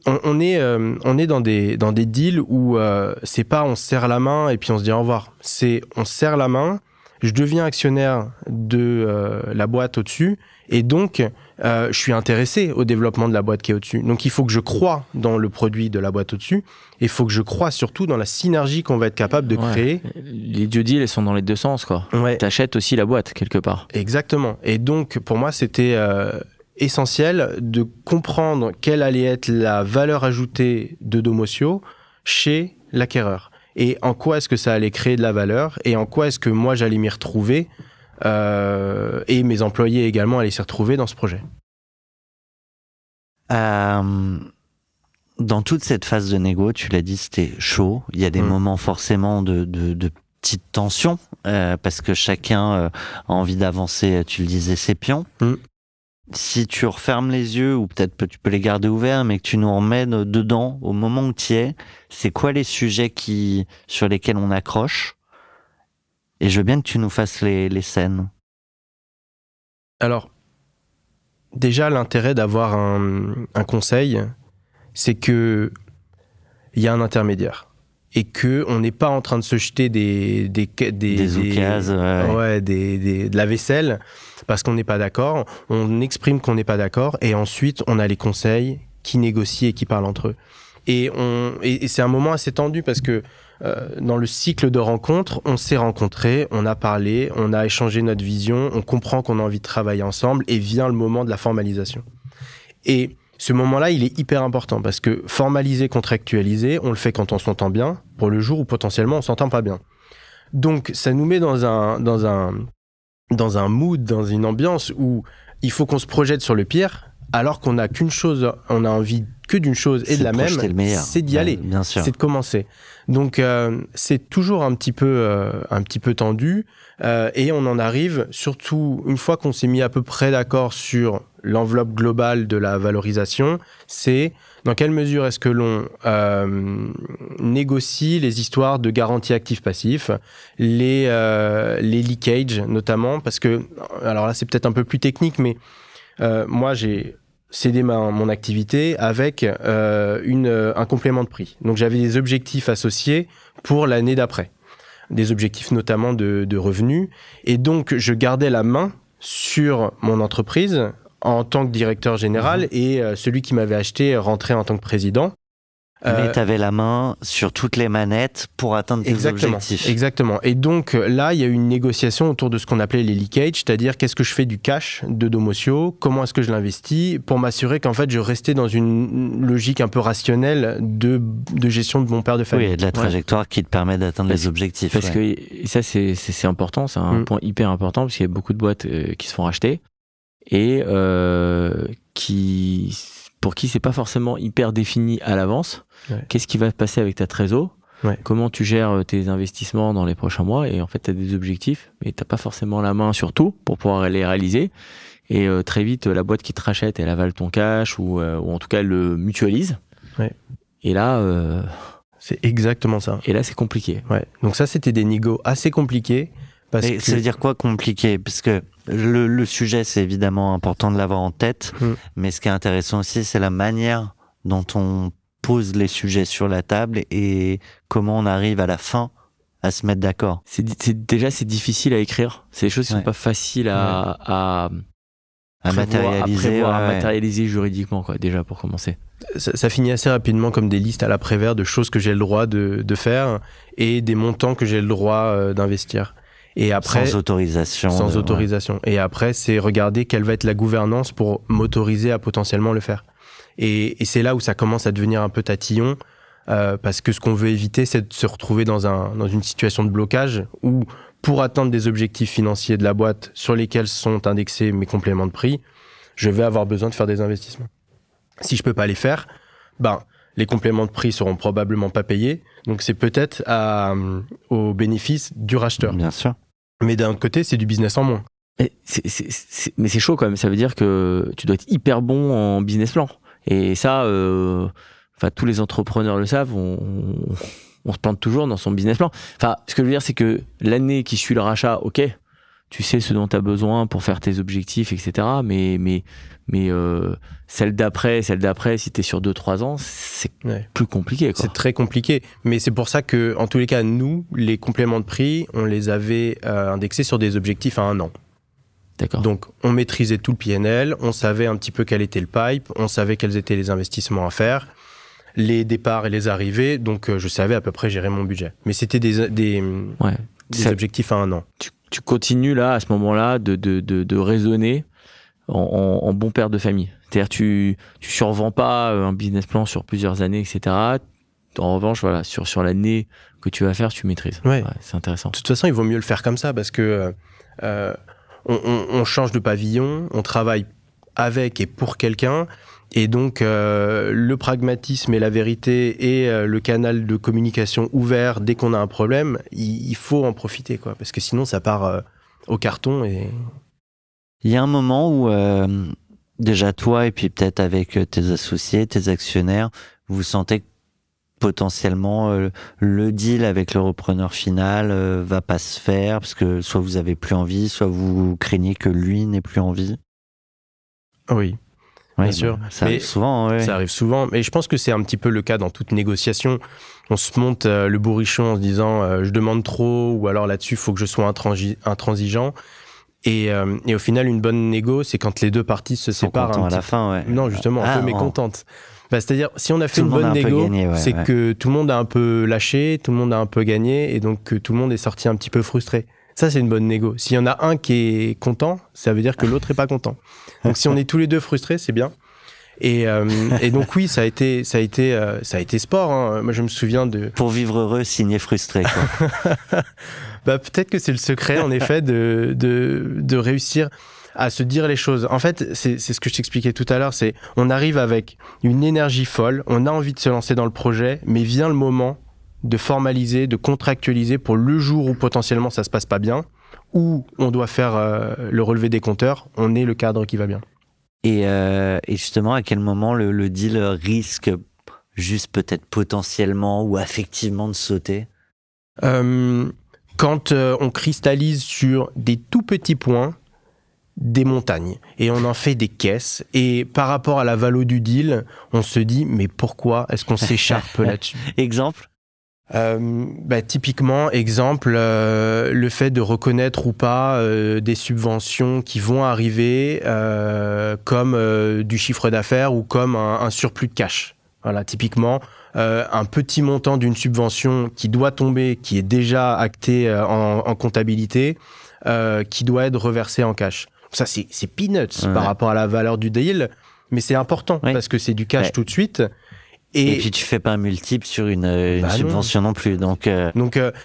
on est dans des deals où c'est pas on se serre la main et puis on se dit au revoir, c'est on se serre la main, je deviens actionnaire de la boîte au-dessus, et donc je suis intéressé au développement de la boîte qui est au-dessus. Donc il faut que je croie dans le produit de la boîte au-dessus, et il faut que je croie surtout dans la synergie qu'on va être capable de créer. Les due deals, elles sont dans les deux sens, quoi. Ouais. T'achètes aussi la boîte, quelque part. Exactement. Et donc pour moi c'était essentiel de comprendre quelle allait être la valeur ajoutée de Domotio chez l'acquéreur. Et en quoi est-ce que ça allait créer de la valeur, et en quoi est-ce que moi j'allais m'y retrouver, et mes employés également allaient s'y retrouver dans ce projet. Dans toute cette phase de négo, tu l'as dit, c'était chaud. Il y a des moments forcément de petite tension, parce que chacun a envie d'avancer, tu le disais, ses pions. Si tu refermes les yeux, ou peut-être tu peux les garder ouverts, mais que tu nous remets dedans au moment où tu y es, c'est quoi les sujets sur lesquels on accroche? Et je veux bien que tu nous fasses les scènes. Alors, déjà, l'intérêt d'avoir un conseil, c'est que il y a un intermédiaire. Et qu'on n'est pas en train de se jeter des occasions, de la vaisselle, parce qu'on n'est pas d'accord. On exprime qu'on n'est pas d'accord, et ensuite, on a les conseils qui négocient et qui parlent entre eux. Et c'est un moment assez tendu, parce que dans le cycle de rencontres, on s'est rencontrés, on a parlé, on a échangé notre vision, on comprend qu'on a envie de travailler ensemble, et vient le moment de la formalisation. Et ce moment-là, il est hyper important, parce que formaliser, contractualiser, on le fait quand on s'entend bien, pour le jour où potentiellement on s'entend pas bien. Donc ça nous met dans un mood, dans une ambiance où il faut qu'on se projette sur le pire, alors qu'on n'a qu'une chose, on a envie que d'une chose et de la même, c'est d'y aller, bien sûr. C'est de commencer. Donc c'est toujours un petit peu tendu, et on en arrive, surtout une fois qu'on s'est mis à peu près d'accord sur l'enveloppe globale de la valorisation, c'est dans quelle mesure est-ce que l'on négocie les histoires de garantie actif-passif, les leakages notamment, parce que, alors là c'est peut-être un peu plus technique, mais moi j'ai cédé mon activité avec un complément de prix. Donc j'avais des objectifs associés pour l'année d'après, des objectifs notamment de revenus, et donc je gardais la main sur mon entreprise en tant que directeur général, et celui qui m'avait acheté rentrait en tant que président. Mais tu avais la main sur toutes les manettes pour atteindre tes objectifs. Exactement. Et donc là, il y a eu une négociation autour de ce qu'on appelait les leakages, c'est-à-dire qu'est-ce que je fais du cash de Domotio, comment est-ce que je l'investis, pour m'assurer qu'en fait je restais dans une logique un peu rationnelle de gestion de mon père de famille. Oui, et de la trajectoire qui te permet d'atteindre les objectifs. Parce que ça, c'est important, c'est un point hyper important, parce qu'il y a beaucoup de boîtes qui se font racheter, et pour qui c'est pas forcément hyper défini à l'avance. Qu'est-ce qui va se passer avec ta trésor? Comment tu gères tes investissements dans les prochains mois? Et en fait, tu as des objectifs, mais t'as pas forcément la main sur tout pour pouvoir les réaliser. Et très vite, la boîte qui te rachète, elle avale ton cash, ou en tout cas, elle le mutualise. Et là... c'est exactement ça. Et là, c'est compliqué. Donc ça, c'était des négos assez compliqués. Ça veut dire quoi compliqué? Parce que le sujet, c'est évidemment important de l'avoir en tête, mais ce qui est intéressant aussi, c'est la manière dont on pose les sujets sur la table et comment on arrive à la fin à se mettre d'accord. Déjà, c'est difficile à écrire. C'est des choses qui sont pas faciles à matérialiser. à matérialiser juridiquement, quoi, déjà, pour commencer. Ça finit assez rapidement comme des listes à l'après-vert de choses que j'ai le droit de faire et des montants que j'ai le droit d'investir. Et après, sans autorisation. Sans autorisation. Et après, c'est regarder quelle va être la gouvernance pour m'autoriser à potentiellement le faire. Et c'est là où ça commence à devenir un peu tatillon, parce que ce qu'on veut éviter, c'est de se retrouver dans une situation de blocage où, pour atteindre des objectifs financiers de la boîte sur lesquels sont indexés mes compléments de prix, je vais avoir besoin de faire des investissements. Si je peux pas les faire, les compléments de prix seront probablement pas payés. Donc c'est peut-être au bénéfice du racheteur. Bien sûr. Mais d'un côté, c'est du business en moins. Mais c'est chaud quand même. Ça veut dire que tu dois être hyper bon en business plan. Et ça, tous les entrepreneurs le savent. On se plante toujours dans son business plan. Enfin, ce que je veux dire, c'est que l'année qui suit le rachat, ok, tu sais ce dont tu as besoin pour faire tes objectifs, etc. Mais celle d'après, si tu es sur 2-3 ans, c'est plus compliqué, quoi. C'est très compliqué. Mais c'est pour ça que, en tous les cas, nous, les compléments de prix, on les avait indexés sur des objectifs à 1 an. D'accord. Donc, on maîtrisait tout le PNL, on savait un petit peu quel était le pipe, on savait quels étaient les investissements à faire, les départs et les arrivées, donc je savais à peu près gérer mon budget. Mais c'était des objectifs à 1 an. Tu continues là, à ce moment-là, de raisonner en bon père de famille. C'est-à-dire tu survends pas un business plan sur plusieurs années, etc. En revanche, voilà, sur l'année que tu vas faire, tu maîtrises. Ouais. C'est intéressant. De toute façon, il vaut mieux le faire comme ça parce que on change de pavillon, on travaille avec et pour quelqu'un. Et donc, le pragmatisme et la vérité et le canal de communication ouvert dès qu'on a un problème, il faut en profiter, quoi. Parce que sinon, ça part au carton. Et il y a un moment où, déjà toi et puis peut-être avec tes associés, tes actionnaires, vous sentez que potentiellement le deal avec le repreneur final va pas se faire parce que soit vous avez plus envie, soit vous craignez que lui n'ait plus envie. Oui. Bien sûr. Ça arrive souvent. Ouais. Ça arrive souvent, mais je pense que c'est un petit peu le cas dans toute négociation. On se monte le bourrichon en se disant je demande trop, ou alors là-dessus, il faut que je sois intransigeant. Et au final, une bonne négo, c'est quand les deux parties se séparent. À la fin, ouais. Non, justement, un peu mécontente. C'est-à-dire, si on a fait une bonne négo, c'est que tout le monde a un peu lâché, tout le monde a un peu gagné, et donc que tout le monde est sorti un petit peu frustré. Ça, c'est une bonne négo. S'il y en a un qui est content, ça veut dire que l'autre est pas content. Donc, si on est tous les deux frustrés, c'est bien. Et donc, oui, ça a été sport. Hein. Moi, je me souviens de... Pour vivre heureux, signer frustré, quoi. Peut-être que c'est le secret, en effet, de réussir à se dire les choses. En fait, c'est ce que je t'expliquais tout à l'heure, c'est on arrive avec une énergie folle, on a envie de se lancer dans le projet, mais vient le moment de formaliser, de contractualiser pour le jour où potentiellement ça se passe pas bien, où on doit faire le relevé des compteurs, on est le cadre qui va bien. Et justement, à quel moment le deal risque juste peut-être potentiellement ou affectivement de sauter ? Quand on cristallise sur des tout petits points, des montagnes, et on en fait des caisses, et par rapport à la valo du deal, on se dit mais pourquoi est-ce qu'on s'écharpe là-dessus ? Exemple ? Typiquement, exemple, le fait de reconnaître ou pas des subventions qui vont arriver comme du chiffre d'affaires ou comme un surplus de cash. Voilà, typiquement, un petit montant d'une subvention qui doit tomber, qui est déjà acté en comptabilité, qui doit être reversé en cash. Ça, c'est peanuts par rapport à la valeur du deal, mais c'est important parce que c'est du cash tout de suite. Et puis tu fais pas un multiple sur une subvention non plus. Donc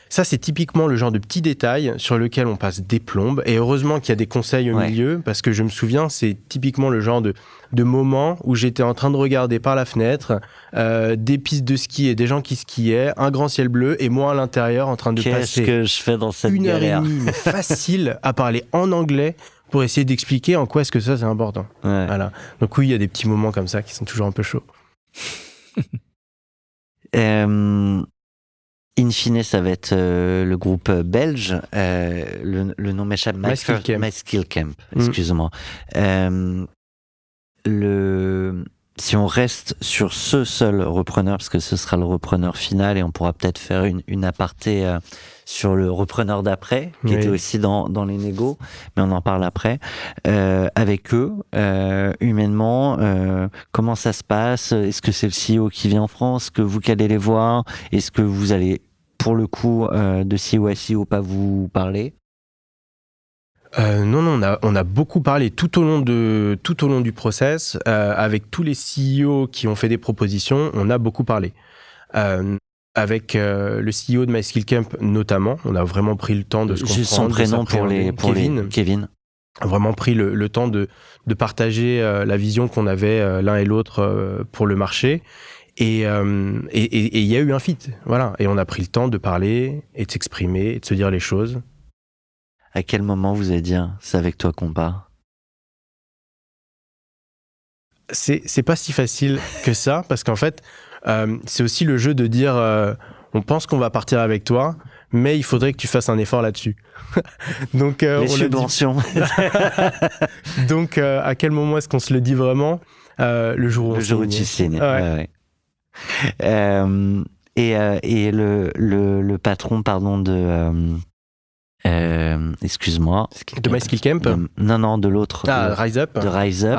ça, c'est typiquement le genre de petits détails sur lequel on passe des plombes. Et heureusement qu'il y a des conseils au milieu, parce que je me souviens, c'est typiquement le genre de moment où j'étais en train de regarder par la fenêtre des pistes de ski et des gens qui skiaient, un grand ciel bleu, et moi à l'intérieur en train de passer que je fais dans cette galère 1h30 facile à parler en anglais pour essayer d'expliquer en quoi est-ce que ça c'est important. Voilà. Donc oui, il y a des petits moments comme ça qui sont toujours un peu chauds. In fine, ça va être le groupe belge. Le nom m'échappe. MySkillCamp. MySkillCamp, excuse-moi. si on reste sur ce seul repreneur, parce que ce sera le repreneur final, et on pourra peut-être faire une aparté sur le repreneur d'après, qui Oui. était aussi dans les négos, mais on en parle après. Avec eux, humainement, comment ça se passe? Est-ce que c'est le CEO qui vient en France, que vous qui allez les voir? Est-ce que vous allez, pour le coup, de CEO à CEO, pas vous parler? Non, on a beaucoup parlé tout au long du process, avec tous les CEO qui ont fait des propositions, on a beaucoup parlé. Avec le CEO de MySkillCamp notamment, on a vraiment pris le temps de se comprendre. Juste son prénom pour Kevin. A vraiment pris le temps de partager la vision qu'on avait l'un et l'autre pour le marché. Et il y a eu un fit, voilà. Et on a pris le temps de parler et de s'exprimer et de se dire les choses. À quel moment vous allez dire c'est avec toi qu'on part? C'est pas si facile que ça, parce qu'en fait, c'est aussi le jeu de dire on pense qu'on va partir avec toi, mais il faudrait que tu fasses un effort là-dessus. Donc, les subventions. Donc, à quel moment est-ce qu'on se le dit vraiment? Le jour où tu signes. Ouais. Et le patron, pardon, de excuse-moi. De MySkillCamp. Non, de l'autre. Rise Up. De Rise Up.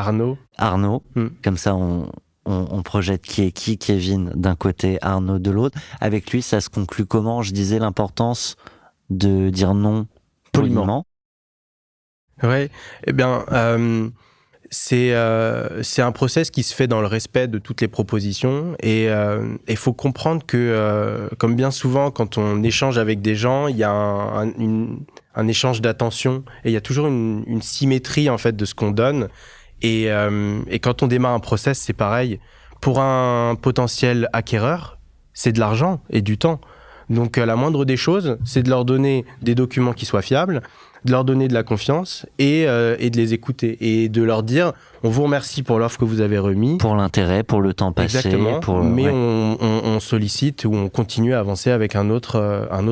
Arnaud. Mm. Comme ça, on projette qui est qui, Kevin d'un côté, Arnaud de l'autre. Avec lui, ça se conclut comment? Je disais l'importance de dire non poliment. Ouais. Eh bien, c'est un process qui se fait dans le respect de toutes les propositions, et il faut comprendre que, comme bien souvent, quand on échange avec des gens, il y a un échange d'attention, et il y a toujours une symétrie en fait de ce qu'on donne. Et quand on démarre un process, c'est pareil. Pour un potentiel acquéreur, c'est de l'argent et du temps. Donc la moindre des choses, c'est de leur donner des documents qui soient fiables, de leur donner de la confiance et de les écouter et de leur dire on vous remercie pour l'offre que vous avez remis. Pour l'intérêt, pour le temps passé. Exactement, mais on sollicite ou on continue à avancer avec un autre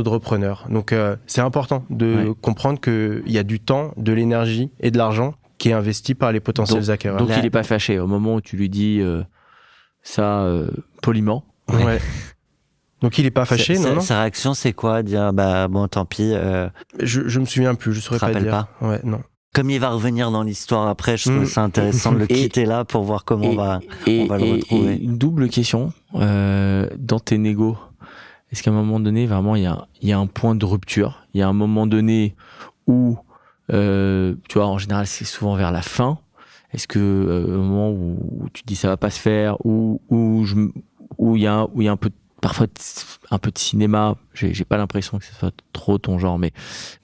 repreneur. Donc c'est important de comprendre qu'il y a du temps, de l'énergie et de l'argent qui est investi par les potentiels acquéreurs. Donc il n'est pas fâché au moment où tu lui dis ça poliment. Ouais. Donc il est pas fâché, non. Sa réaction, c'est quoi? Dire bah bon, tant pis. Je me souviens plus, je saurais pas dire. Pas. Ouais, non. Comme il va revenir dans l'histoire après, je trouve ça intéressant de le quitter là pour voir comment on va le retrouver. Et une double question dans tes négos. Est-ce qu'à un moment donné, vraiment, il y a un point de rupture? Il y a un moment donné où, tu vois, en général, c'est souvent vers la fin. Est-ce que au moment où tu dis ça va pas se faire, où il y a un peu parfois un peu de cinéma, j'ai pas l'impression que ce soit trop ton genre,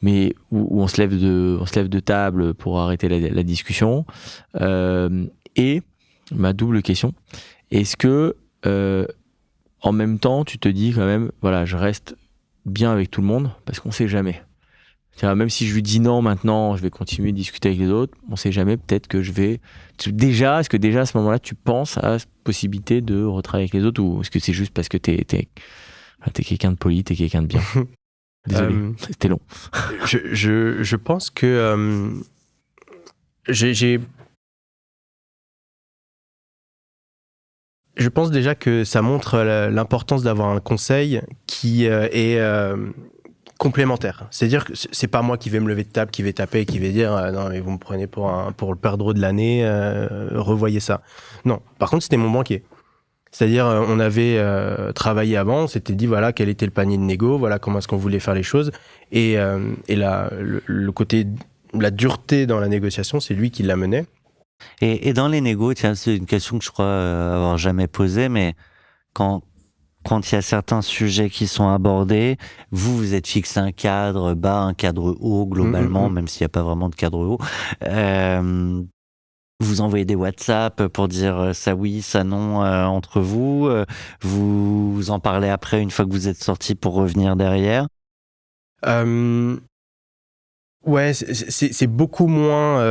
mais où on se lève de table pour arrêter la discussion. Et ma double question, est-ce que en même temps tu te dis quand même, voilà, je reste bien avec tout le monde parce qu'on sait jamais. Même si je lui dis non maintenant, je vais continuer de discuter avec les autres, on sait jamais, peut-être que je vais... Est-ce que déjà à ce moment-là, tu penses à la possibilité de retravailler avec les autres, ou est-ce que c'est juste parce que t'es quelqu'un de poli, t'es quelqu'un de bien? Désolé, c'était long. Je pense que je pense déjà que ça montre l'importance d'avoir un conseil qui est... complémentaire. C'est-à-dire que c'est pas moi qui vais me lever de table, qui vais taper et qui vais dire non mais vous me prenez pour le perdreau de l'année, revoyez ça. Non. Par contre, c'était mon banquier. C'est-à-dire on avait travaillé avant, on s'était dit voilà quel était le panier de négo, voilà comment est-ce qu'on voulait faire les choses, et le côté, la dureté dans la négociation, c'est lui qui la menait. Et dans les négos, tiens, c'est une question que je crois avoir jamais posée, mais quand il y a certains sujets qui sont abordés, vous êtes fixé un cadre bas, un cadre haut, globalement, même s'il n'y a pas vraiment de cadre haut. Vous envoyez des WhatsApp pour dire ça oui, ça non entre vous. Vous en parlez après, une fois que vous êtes sorti, pour revenir derrière. Ouais, c'est beaucoup moins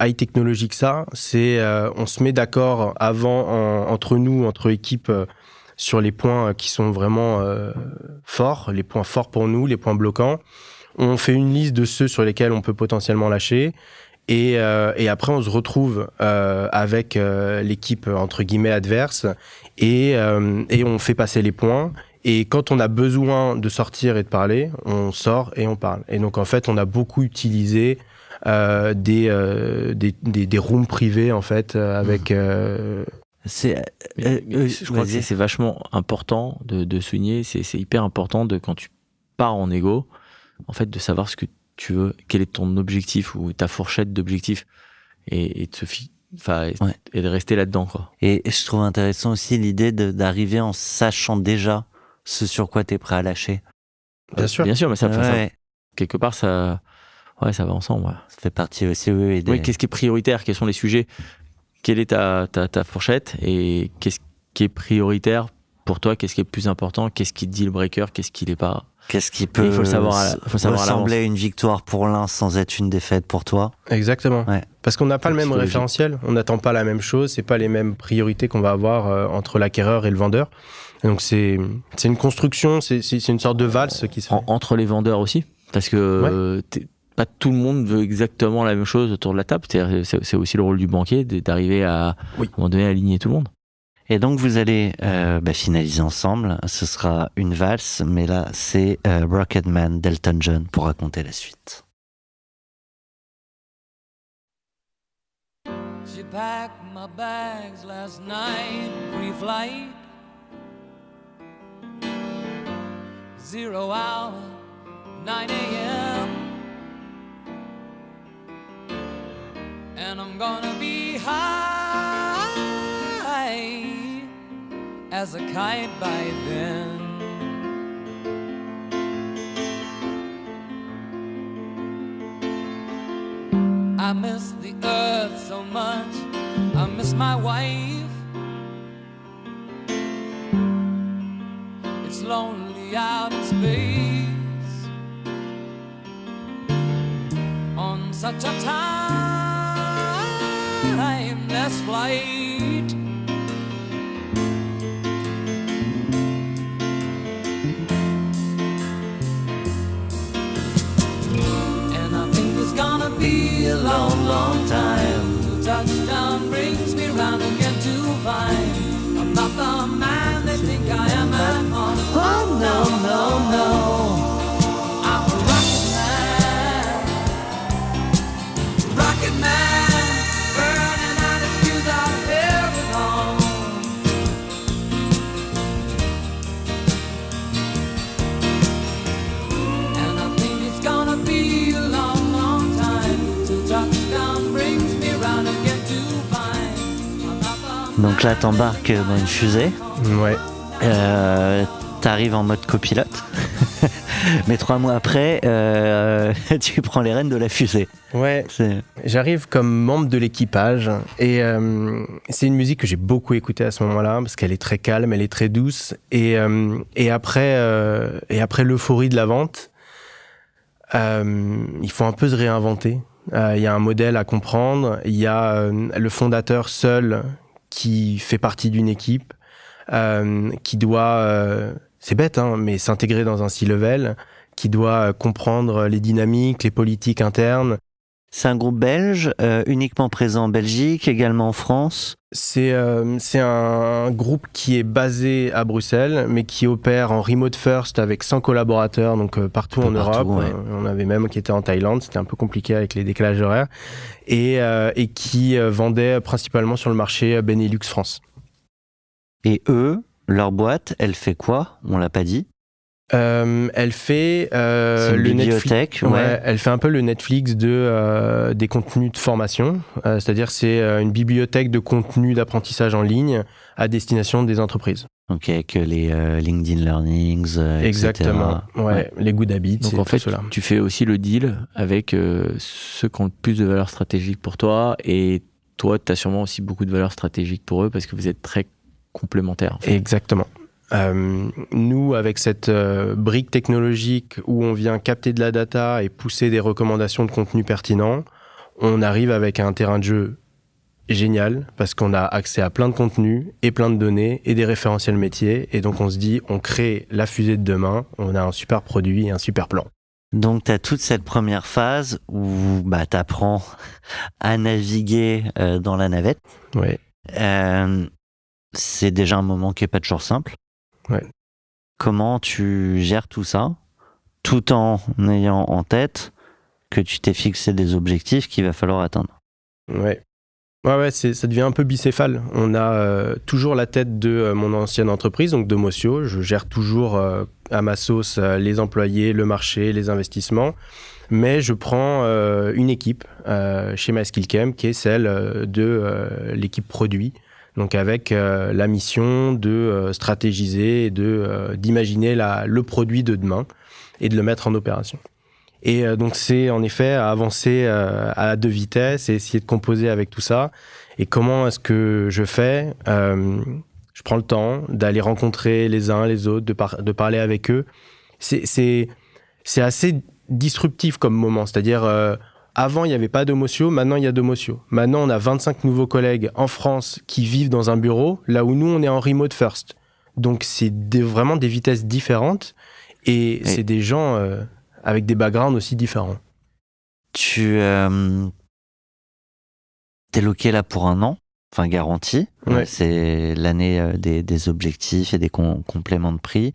high technologie que ça. On se met d'accord avant entre nous, entre équipes, sur les points qui sont vraiment forts, les points forts pour nous, les points bloquants. On fait une liste de ceux sur lesquels on peut potentiellement lâcher, Et après, on se retrouve avec l'équipe entre guillemets adverse et on fait passer les points. Et quand on a besoin de sortir et de parler, on sort et on parle. Et donc en fait, on a beaucoup utilisé des rooms privés en fait avec. Je crois que c'est vachement important de souligner. C'est hyper important de quand tu pars en égo, en fait, de savoir ce que tu veux, quel est ton objectif ou ta fourchette d'objectifs et de rester là-dedans, quoi. Et je trouve intéressant aussi l'idée d'arriver en sachant déjà ce sur quoi t'es prêt à lâcher. Bien sûr, mais ça quelque part, ça va ensemble. Ouais. Ça fait partie aussi, oui. Oui, qu'est-ce qui est prioritaire? Quels sont les sujets? Quelle est ta fourchette? Et qu'est-ce qui est prioritaire pour toi? Qu'est-ce qui est le plus important? Qu'est-ce qui est deal breaker? Qu'est-ce qui l'est pas? Qu'est-ce qui peut ressembler à une victoire pour l'un sans être une défaite pour toi? Exactement. Ouais. Parce qu'on n'a pas le même référentiel, on n'attend pas la même chose, c'est pas les mêmes priorités qu'on va avoir entre l'acquéreur et le vendeur. Et donc c'est une construction, c'est une sorte de valse qui se fait. Entre les vendeurs aussi, parce que pas tout le monde veut exactement la même chose autour de la table. C'est aussi le rôle du banquier d'arriver à un moment donné à aligner tout le monde. Et donc vous allez finaliser ensemble. Ce sera une valse, mais là c'est Rocketman d'Elton John pour raconter la suite. She packed my bags last night, pre-flight. 0 hour, 9 a.m. And I'm gonna be high as a kite by then. I miss the earth so much, I miss my wife. It's lonely out in space on such a timeless flight. And I think it's gonna be a long, long time till touchdown brings me round again to find I'm not the man they think I am at home. Oh no, no, no, I'm a rocket man, burning out his fuse out of heaven home. And I think it's gonna be a long, long time till touchdown brings me round again to find I'm not the Donc là t'embarques dans une fusée. Ouais. T'arrives en mode copilote. Mais 3 mois après, tu prends les rênes de la fusée. Ouais, j'arrive comme membre de l'équipage et c'est une musique que j'ai beaucoup écoutée à ce moment-là parce qu'elle est très calme, elle est très douce et après l'euphorie de la vente, il faut un peu se réinventer. Il y a un modèle à comprendre, il y a le fondateur seul qui fait partie d'une équipe qui doit, c'est bête hein, mais s'intégrer dans un C-level, qui doit comprendre les dynamiques, les politiques internes. C'est un groupe belge, uniquement présent en Belgique, également en France. C'est un groupe qui est basé à Bruxelles, mais qui opère en remote first avec 100 collaborateurs, donc partout en Europe. Ouais. On avait même qui était en Thaïlande, c'était un peu compliqué avec les décalages horaires, et qui vendait principalement sur le marché Benelux France. Et eux, leur boîte, elle fait quoi? On l'a pas dit. Elle fait C'est une le bibliothèque, Netflix, ouais. elle fait un peu le Netflix des contenus de formation, c'est-à-dire c'est une bibliothèque de contenus d'apprentissage en ligne à destination des entreprises. Donc avec les LinkedIn Learnings, Exactement, etc. ouais, les good habits. Donc et en tout fait, cela. tu fais aussi le deal avec ceux qui ont le plus de valeur stratégique pour toi et toi, tu as sûrement aussi beaucoup de valeur stratégique pour eux parce que vous êtes très complémentaires. En fait. Exactement. Nous, avec cette brique technologique où on vient capter de la data et pousser des recommandations de contenu pertinents, on arrive avec un terrain de jeu génial parce qu'on a accès à plein de contenus et plein de données et des référentiels métiers. Et donc, on se dit, on crée la fusée de demain, on a un super produit et un super plan. Donc, tu as toute cette première phase où bah, tu apprends à naviguer dans la navette. Ouais. C'est déjà un moment qui n'est pas toujours simple. Ouais. Comment tu gères tout ça, tout en ayant en tête que tu t'es fixé des objectifs qu'il va falloir atteindre? Ouais. Ouais, ça devient un peu bicéphale. On a toujours la tête de mon ancienne entreprise, donc Domocio. Je gère toujours à ma sauce les employés, le marché, les investissements. Mais je prends une équipe chez MySkillCamp qui est celle de l'équipe produit. Donc avec la mission de stratégiser et d'imaginer le produit de demain et de le mettre en opération. Et donc c'est en effet à avancer à 2 vitesses et essayer de composer avec tout ça. Et comment est-ce que je fais Je prends le temps d'aller rencontrer les uns les autres, de parler avec eux. C'est assez disruptif comme moment. C'est-à-dire, avant, il n'y avait pas Domocio, maintenant, il y a Domocio. Maintenant, on a 25 nouveaux collègues en France qui vivent dans un bureau, là où nous, on est en remote first. Donc, c'est vraiment des vitesses différentes et c'est des gens avec des backgrounds aussi différents. Tu t'es loqué là pour 1 an, enfin garanti. Ouais. C'est l'année des objectifs et des compléments de prix.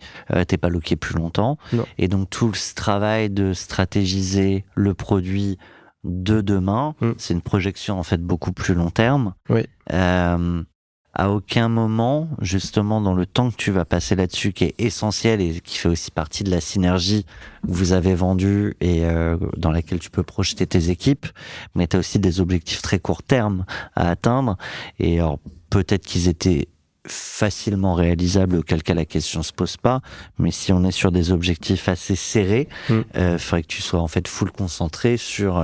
T'es pas loqué plus longtemps. Non. Et donc tout ce travail de stratégiser le produit de demain, c'est une projection en fait beaucoup plus long terme. Oui. À aucun moment, justement, dans le temps que tu vas passer là-dessus, qui est essentiel et qui fait aussi partie de la synergie que vous avez vendue et dans laquelle tu peux projeter tes équipes, mais tu as aussi des objectifs très court terme à atteindre. Et alors, peut-être qu'ils étaient facilement réalisables, auquel cas la question se pose pas, mais si on est sur des objectifs assez serrés, faudrait que tu sois en fait full concentré sur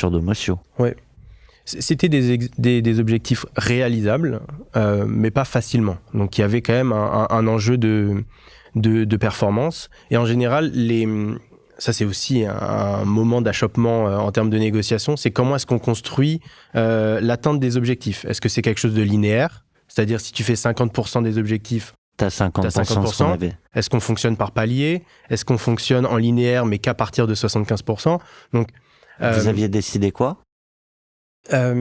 Domocio. Ouais. C'était des objectifs réalisables, mais pas facilement. Donc il y avait quand même un enjeu de performance. Et en général, ça c'est aussi un moment d'achoppement en termes de négociation. C'est comment est-ce qu'on construit l'atteinte des objectifs. Est-ce que c'est quelque chose de linéaire ? C'est-à-dire si tu fais 50% des objectifs, T'as 50%, ce qu'on avait. Est-ce qu'on fonctionne par palier ? Est-ce qu'on fonctionne en linéaire, mais qu'à partir de 75% ? Donc, vous aviez décidé quoi ? C'est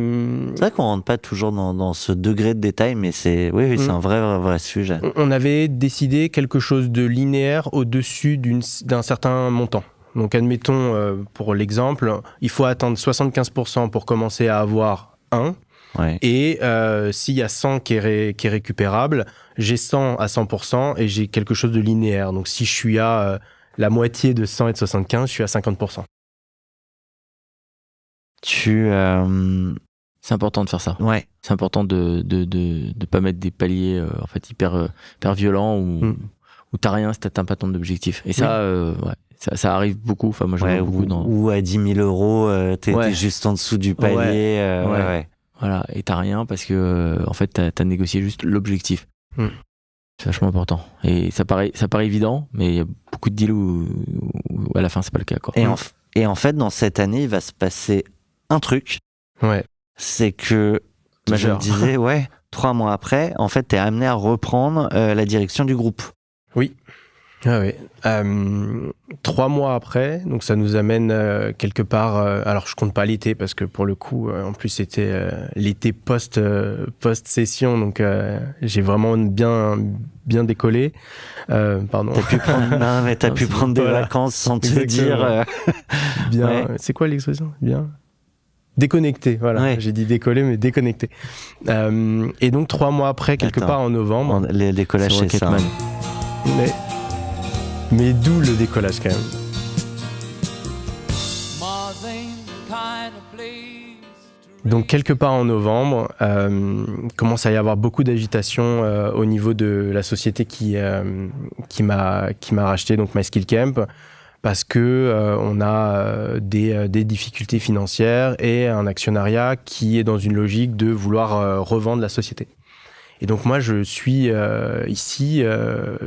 vrai qu'on rentre pas toujours dans ce degré de détail, mais c'est c'est un vrai sujet. On avait décidé quelque chose de linéaire au-dessus d'un certain montant. Donc admettons, pour l'exemple, il faut atteindre 75% pour commencer à avoir 1. Ouais. Et s'il y a 100 qui est récupérable, j'ai 100 à 100% et j'ai quelque chose de linéaire. Donc si je suis à la moitié de 100 et de 75, je suis à 50%. C'est important de faire ça. Ouais. C'est important de pas mettre des paliers en fait hyper violents où t'as rien si t'atteins pas ton objectif. Et ça, ça arrive beaucoup. Enfin, moi, je vois beaucoup ou à 10 000 euros, t'es juste en dessous du palier. Ouais. Voilà. Et t'as rien parce que en fait, t'as négocié juste l'objectif. C'est vachement important. Et ça paraît évident, mais il y a beaucoup de deals où à la fin, c'est pas le cas, quoi. Et en fait, dans cette année, il va se passer un truc. Ouais. C'est que, Majeur. je me disais, 3 mois après, en fait, t'es amené à reprendre la direction du groupe. Oui. Ah oui. 3 mois après, donc ça nous amène quelque part. Alors je compte pas l'été parce que pour le coup, en plus c'était l'été post-session, donc j'ai vraiment bien décollé. Pardon. T'as pu prendre des vacances sans te dire. Bien. Ouais. C'est quoi l'expression ? Bien. Déconnecté, voilà. Ouais. J'ai dit décollé, mais déconnecté. Et donc 3 mois après, quelque part en novembre. Les décollages, c'est ça. Mais d'où le décollage quand même. Donc quelque part en novembre, commence à y avoir beaucoup d'agitation au niveau de la société qui m'a racheté, donc MySkillCamp, parce que on a des difficultés financières et un actionnariat qui est dans une logique de vouloir revendre la société. Et donc moi, je suis ici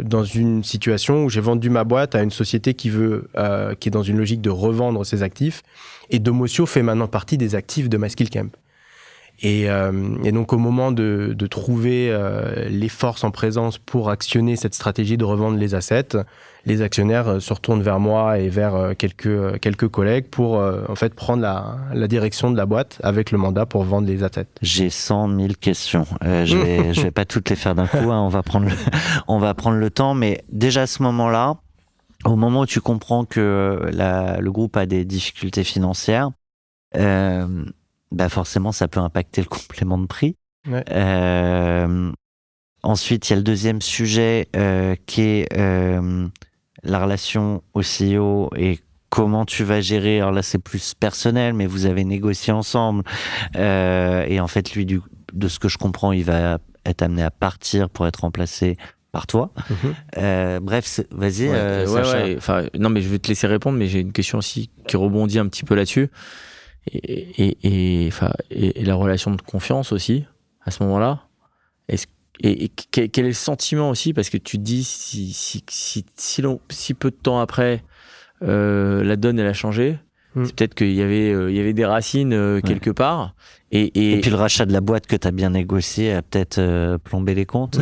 dans une situation où j'ai vendu ma boîte à une société qui est dans une logique de revendre ses actifs. Et Domocio fait maintenant partie des actifs de MySkillCamp. Et donc au moment de trouver les forces en présence pour actionner cette stratégie de revendre les assets, les actionnaires se retournent vers moi et vers quelques collègues pour en fait prendre la direction de la boîte avec le mandat pour vendre les assets. J'ai 100 000 questions. Je vais pas toutes les faire d'un coup. Hein. On va prendre le temps. Mais déjà à ce moment-là, au moment où tu comprends que le groupe a des difficultés financières, bah forcément, ça peut impacter le complément de prix. Ouais. Ensuite, il y a le deuxième sujet qui est la relation au CEO et comment tu vas gérer. Alors là, c'est plus personnel, mais vous avez négocié ensemble. Et en fait, lui, de ce que je comprends, il va être amené à partir pour être remplacé par toi. Bref, vas-y, Sacha. Enfin, non, mais je vais te laisser répondre, mais j'ai une question aussi qui rebondit un petit peu là-dessus. Et la relation de confiance aussi, à ce moment-là. Quel est le sentiment aussi, parce que tu te dis, si peu de temps après, la donne, elle a changé, c'est peut-être qu'il y avait des racines quelque part. Et puis le rachat de la boîte que tu as bien négocié a peut-être plombé les comptes.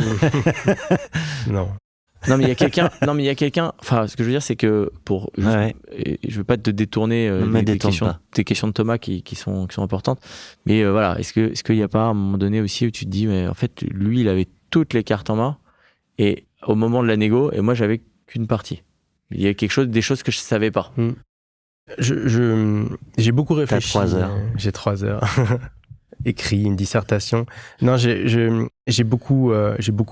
Non. Non, mais il y a quelqu'un. Enfin, ce que je veux dire, c'est que je veux pas te détourner des questions de Thomas qui sont importantes. Mais voilà, est-ce qu'il y a pas un moment donné aussi où tu te dis, mais en fait, lui, il avait toutes les cartes en main et au moment de la négo, et moi, j'avais qu'une partie. Il y a des choses que je savais pas. J'ai beaucoup réfléchi. T'as 3 heures. J'ai 3 heures. Écrit une dissertation. Non, j'ai beaucoup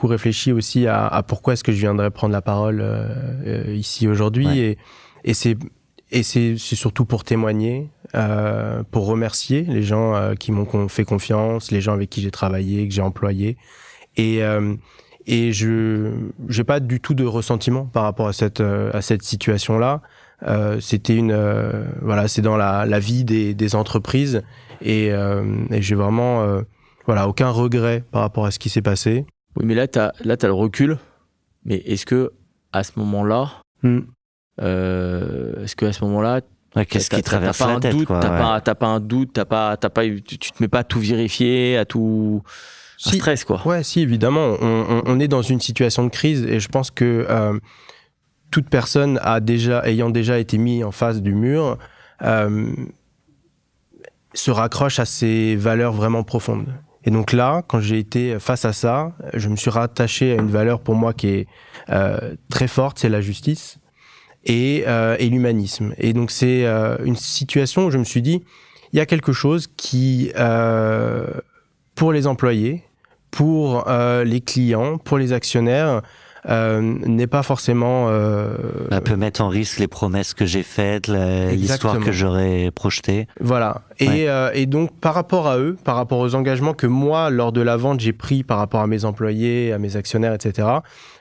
réfléchi aussi à pourquoi est-ce que je viendrais prendre la parole ici aujourd'hui. Ouais. Et c'est surtout pour témoigner, pour remercier les gens qui m'ont fait confiance, les gens avec qui j'ai travaillé, que j'ai employé. Et je j'ai pas du tout de ressentiment par rapport à cette situation-là. C'était c'est dans la vie des entreprises. Et j'ai vraiment aucun regret par rapport à ce qui s'est passé. Oui, mais là, t'as le recul. Mais est-ce que à ce moment-là, qu'est-ce qui traverse la tête, quoi, t'as pas un doute, tu te mets pas à tout vérifier, à tout un stress, quoi. Ouais, si, évidemment. On est dans une situation de crise et je pense que toute personne ayant déjà été mis en face du mur, se raccroche à ses valeurs vraiment profondes. Et donc là, quand j'ai été face à ça, je me suis rattaché à une valeur pour moi qui est très forte, c'est la justice et l'humanisme. Et donc c'est une situation où je me suis dit, il y a quelque chose qui, pour les employés, pour les clients, pour les actionnaires, n'est pas forcément... peut mettre en risque les promesses que j'ai faites, l'histoire que j'aurais projetée. Voilà. Et donc, par rapport à eux, par rapport aux engagements que moi, lors de la vente, j'ai pris par rapport à mes employés, à mes actionnaires, etc.,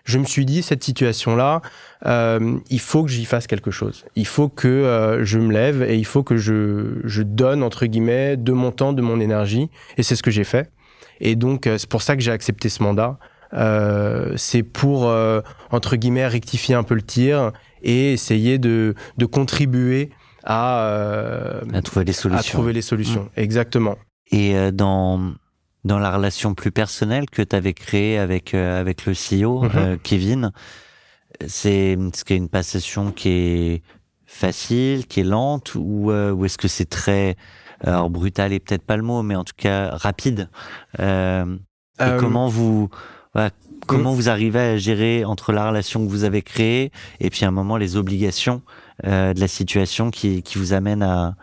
je me suis dit, cette situation-là, il faut que j'y fasse quelque chose. Il faut que je me lève et il faut que je donne, entre guillemets, de mon temps, de mon énergie. Et c'est ce que j'ai fait. Et donc, c'est pour ça que j'ai accepté ce mandat. C'est pour, entre guillemets, rectifier un peu le tir et essayer de contribuer à trouver les solutions. Exactement. Et dans la relation plus personnelle que tu avais créée avec le CEO, Kevin, c'est une passation qui est facile, qui est lente, ou est-ce que c'est très... Alors brutal est peut-être pas le mot, mais en tout cas rapide. Et comment vous arrivez à gérer entre la relation que vous avez créée et puis à un moment les obligations de la situation qui vous amène à...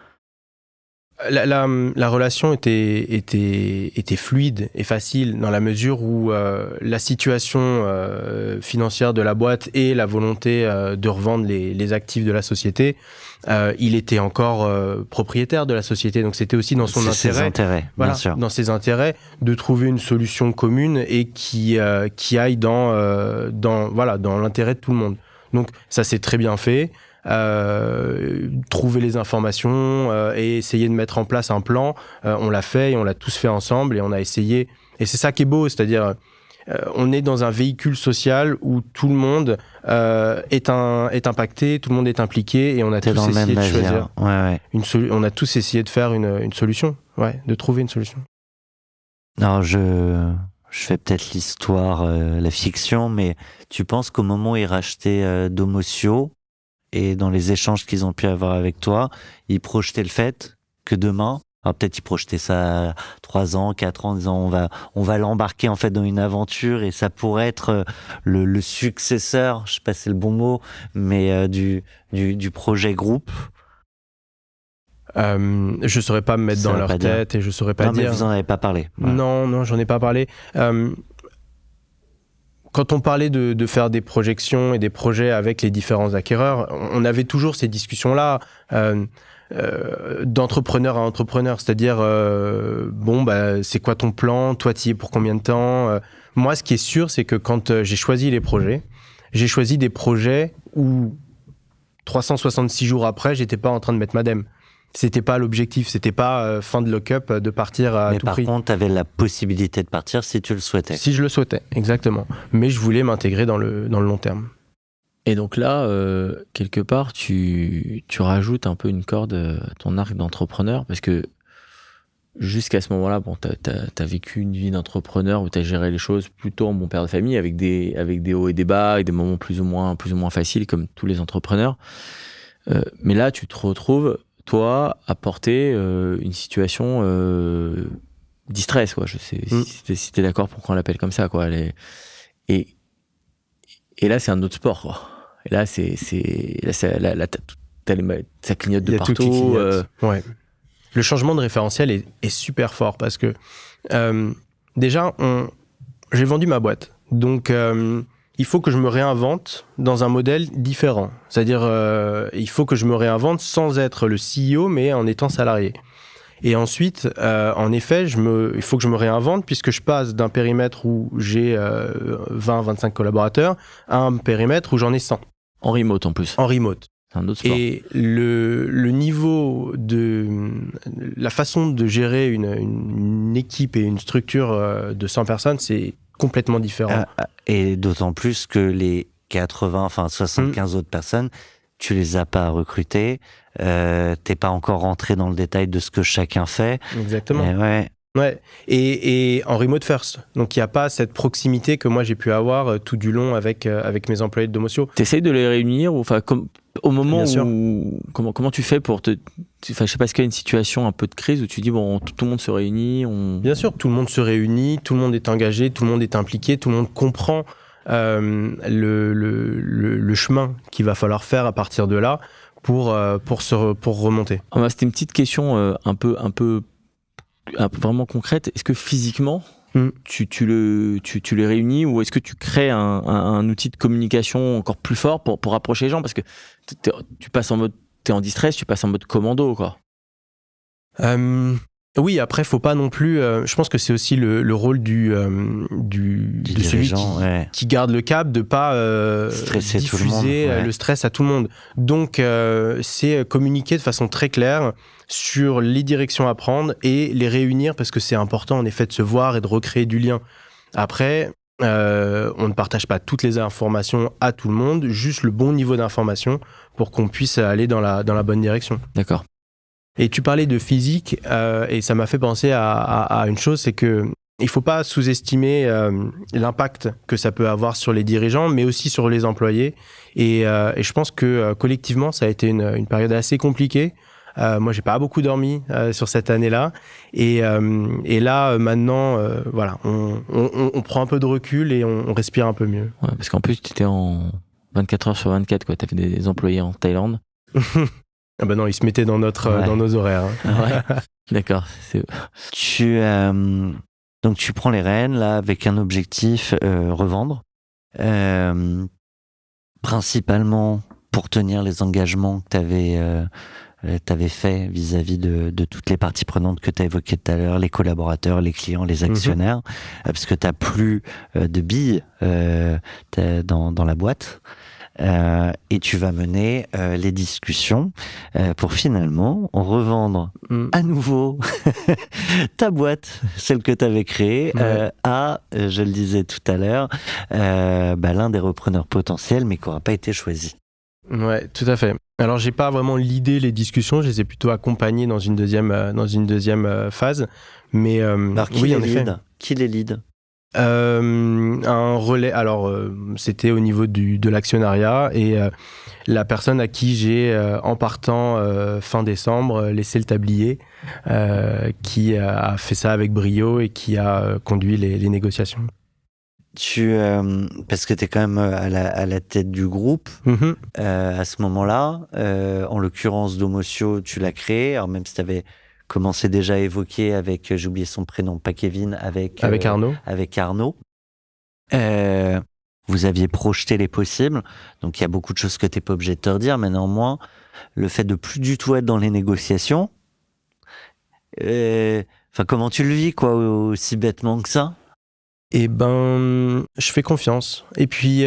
La relation était fluide et facile dans la mesure où la situation financière de la boîte et la volonté de revendre les actifs de la société, il était encore propriétaire de la société, donc c'était aussi dans son intérêt, bien sûr. dans ses intérêts, de trouver une solution commune et qui aille dans l'intérêt de tout le monde. Donc ça s'est très bien fait. Trouver les informations et essayer de mettre en place un plan, on l'a fait et on l'a tous fait ensemble et on a essayé, et c'est ça qui est beau, c'est-à-dire on est dans un véhicule social où tout le monde est impacté, tout le monde est impliqué et on a tous essayé de choisir. Ouais. On a tous essayé de faire une solution, de trouver une solution. Alors, je fais peut-être l'histoire, la fiction, mais tu penses qu'au moment où ils rachetaient Domocio, et dans les échanges qu'ils ont pu avoir avec toi, ils projetaient le fait que demain, alors peut-être ils projetaient ça à 3 ans, 4 ans, en disant on va l'embarquer en fait dans une aventure et ça pourrait être le successeur, je sais pas si c'est le bon mot, mais du projet groupe. Je saurais pas me mettre Ça dans va leur pas dire. tête et je saurais pas Non, mais dire. vous en avez pas parlé. Voilà. Non, j'en ai pas parlé. Quand on parlait de faire des projections et des projets avec les différents acquéreurs, on avait toujours ces discussions-là d'entrepreneur à entrepreneur, c'est-à-dire c'est quoi ton plan, toi t'y es pour combien de temps. Moi, ce qui est sûr, c'est que quand j'ai choisi les projets, j'ai choisi des projets où 366 jours après, j'étais pas en train de mettre madame. C'était pas l'objectif, c'était pas fin de lock-up de partir à Mais tout par prix. contre, tu avais la possibilité de partir si tu le souhaitais. Si je le souhaitais, exactement. Mais je voulais m'intégrer dans le long terme. Et donc là, quelque part, tu rajoutes un peu une corde à ton arc d'entrepreneur, parce que jusqu'à ce moment-là, bon, t'as vécu une vie d'entrepreneur où t'as géré les choses plutôt en bon père de famille, avec des hauts et des bas, et des moments plus ou moins faciles, comme tous les entrepreneurs. Mais là, tu te retrouves, toi, à porter une situation distress, quoi. Je sais si t'es d'accord pour qu'on l'appelle comme ça, quoi. Et là, c'est un autre sport, quoi. Et là, ça clignote de Il y a tout qui partout. clignote. Ouais. Le changement de référentiel est super fort parce que déjà, j'ai vendu ma boîte. Donc, il faut que je me réinvente dans un modèle différent. C'est-à-dire, il faut que je me réinvente sans être le CEO, mais en étant salarié. Et ensuite, en effet, il faut que je me réinvente puisque je passe d'un périmètre où j'ai 20-25 collaborateurs à un périmètre où j'en ai 100. En remote, en plus. En remote. C'est un autre sport. Et le niveau la façon de gérer une équipe et une structure de 100 personnes, c'est complètement différent. Et d'autant plus que les 75 autres personnes, tu les as pas recrutées, t'es pas encore rentré dans le détail de ce que chacun fait. Exactement. Ouais. Ouais. Et en remote first. Donc, il n'y a pas cette proximité que moi, j'ai pu avoir tout du long avec mes employés de Domocio. T'essayes de les réunir, ou enfin, au moment Bien sûr. où comment tu fais pour je sais pas, est-ce qu'il y a une situation un peu de crise où tu dis bon, tout le monde se réunit, Bien sûr, tout le monde se réunit, tout le monde est engagé, tout le monde est impliqué, tout le monde comprend le chemin qu'il va falloir faire à partir de là pour remonter. Ah bah, c'était une petite question un peu vraiment concrète. Est-ce que physiquement tu les réunis, ou est-ce que tu crées un outil de communication encore plus fort pour rapprocher les gens, parce que tu passes en mode, t'es en distress, tu passes en mode commando, quoi. Oui, après, faut pas non plus. Je pense que c'est aussi le rôle de celui qui garde le cap, de pas stresser diffuser tout le monde, le stress à tout le monde. Donc, c'est communiquer de façon très claire sur les directions à prendre et les réunir, parce que c'est important en effet de se voir et de recréer du lien. Après, on ne partage pas toutes les informations à tout le monde, juste le bon niveau d'information pour qu'on puisse aller dans la bonne direction. D'accord. Et tu parlais de physique, et ça m'a fait penser à une chose, c'est que il faut pas sous-estimer l'impact que ça peut avoir sur les dirigeants, mais aussi sur les employés. Et je pense que collectivement, ça a été une période assez compliquée. Moi, j'ai pas beaucoup dormi sur cette année-là. Et là, maintenant, voilà, on prend un peu de recul et on respire un peu mieux. Ouais, parce qu'en plus, tu étais en 24 heures sur 24, quoi. Tu avais des employés en Thaïlande. Ah ben non, ils se mettaient dans nos horaires. Ouais. D'accord. Donc tu prends les rênes là avec un objectif, revendre, principalement pour tenir les engagements que t'avais fait vis-à-vis de toutes les parties prenantes que tu as évoquées tout à l'heure, les collaborateurs, les clients, les actionnaires, parce que t'as plus de billes dans la boîte. Et tu vas mener les discussions pour finalement revendre à nouveau ta boîte, celle que tu avais créée, à, je le disais tout à l'heure, l'un des repreneurs potentiels, mais qui n'aura pas été choisi. Ouais, tout à fait. Alors, j'ai pas vraiment l'idée, les discussions, je les ai plutôt accompagnées dans une deuxième phase. Mais Alors, oui, en effet. Qui les lead? Un relais. Alors, c'était au niveau de l'actionnariat et la personne à qui j'ai, en partant fin décembre, laissé le tablier, qui a fait ça avec brio et qui a conduit les négociations. Parce que tu es quand même à la tête du groupe Mhm. à ce moment-là. En l'occurrence, Domotio, tu l'as créé. Alors même si tu avais commencé déjà à évoquer avec, j'ai oublié son prénom, pas Kevin, avec Arnaud. Avec Arnaud. Vous aviez projeté les possibles. Donc il y a beaucoup de choses que tu n'es pas obligé de te redire. Mais néanmoins, le fait de plus du tout être dans les négociations, comment tu le vis, quoi, aussi bêtement que ça? Eh ben, je fais confiance. Et puis,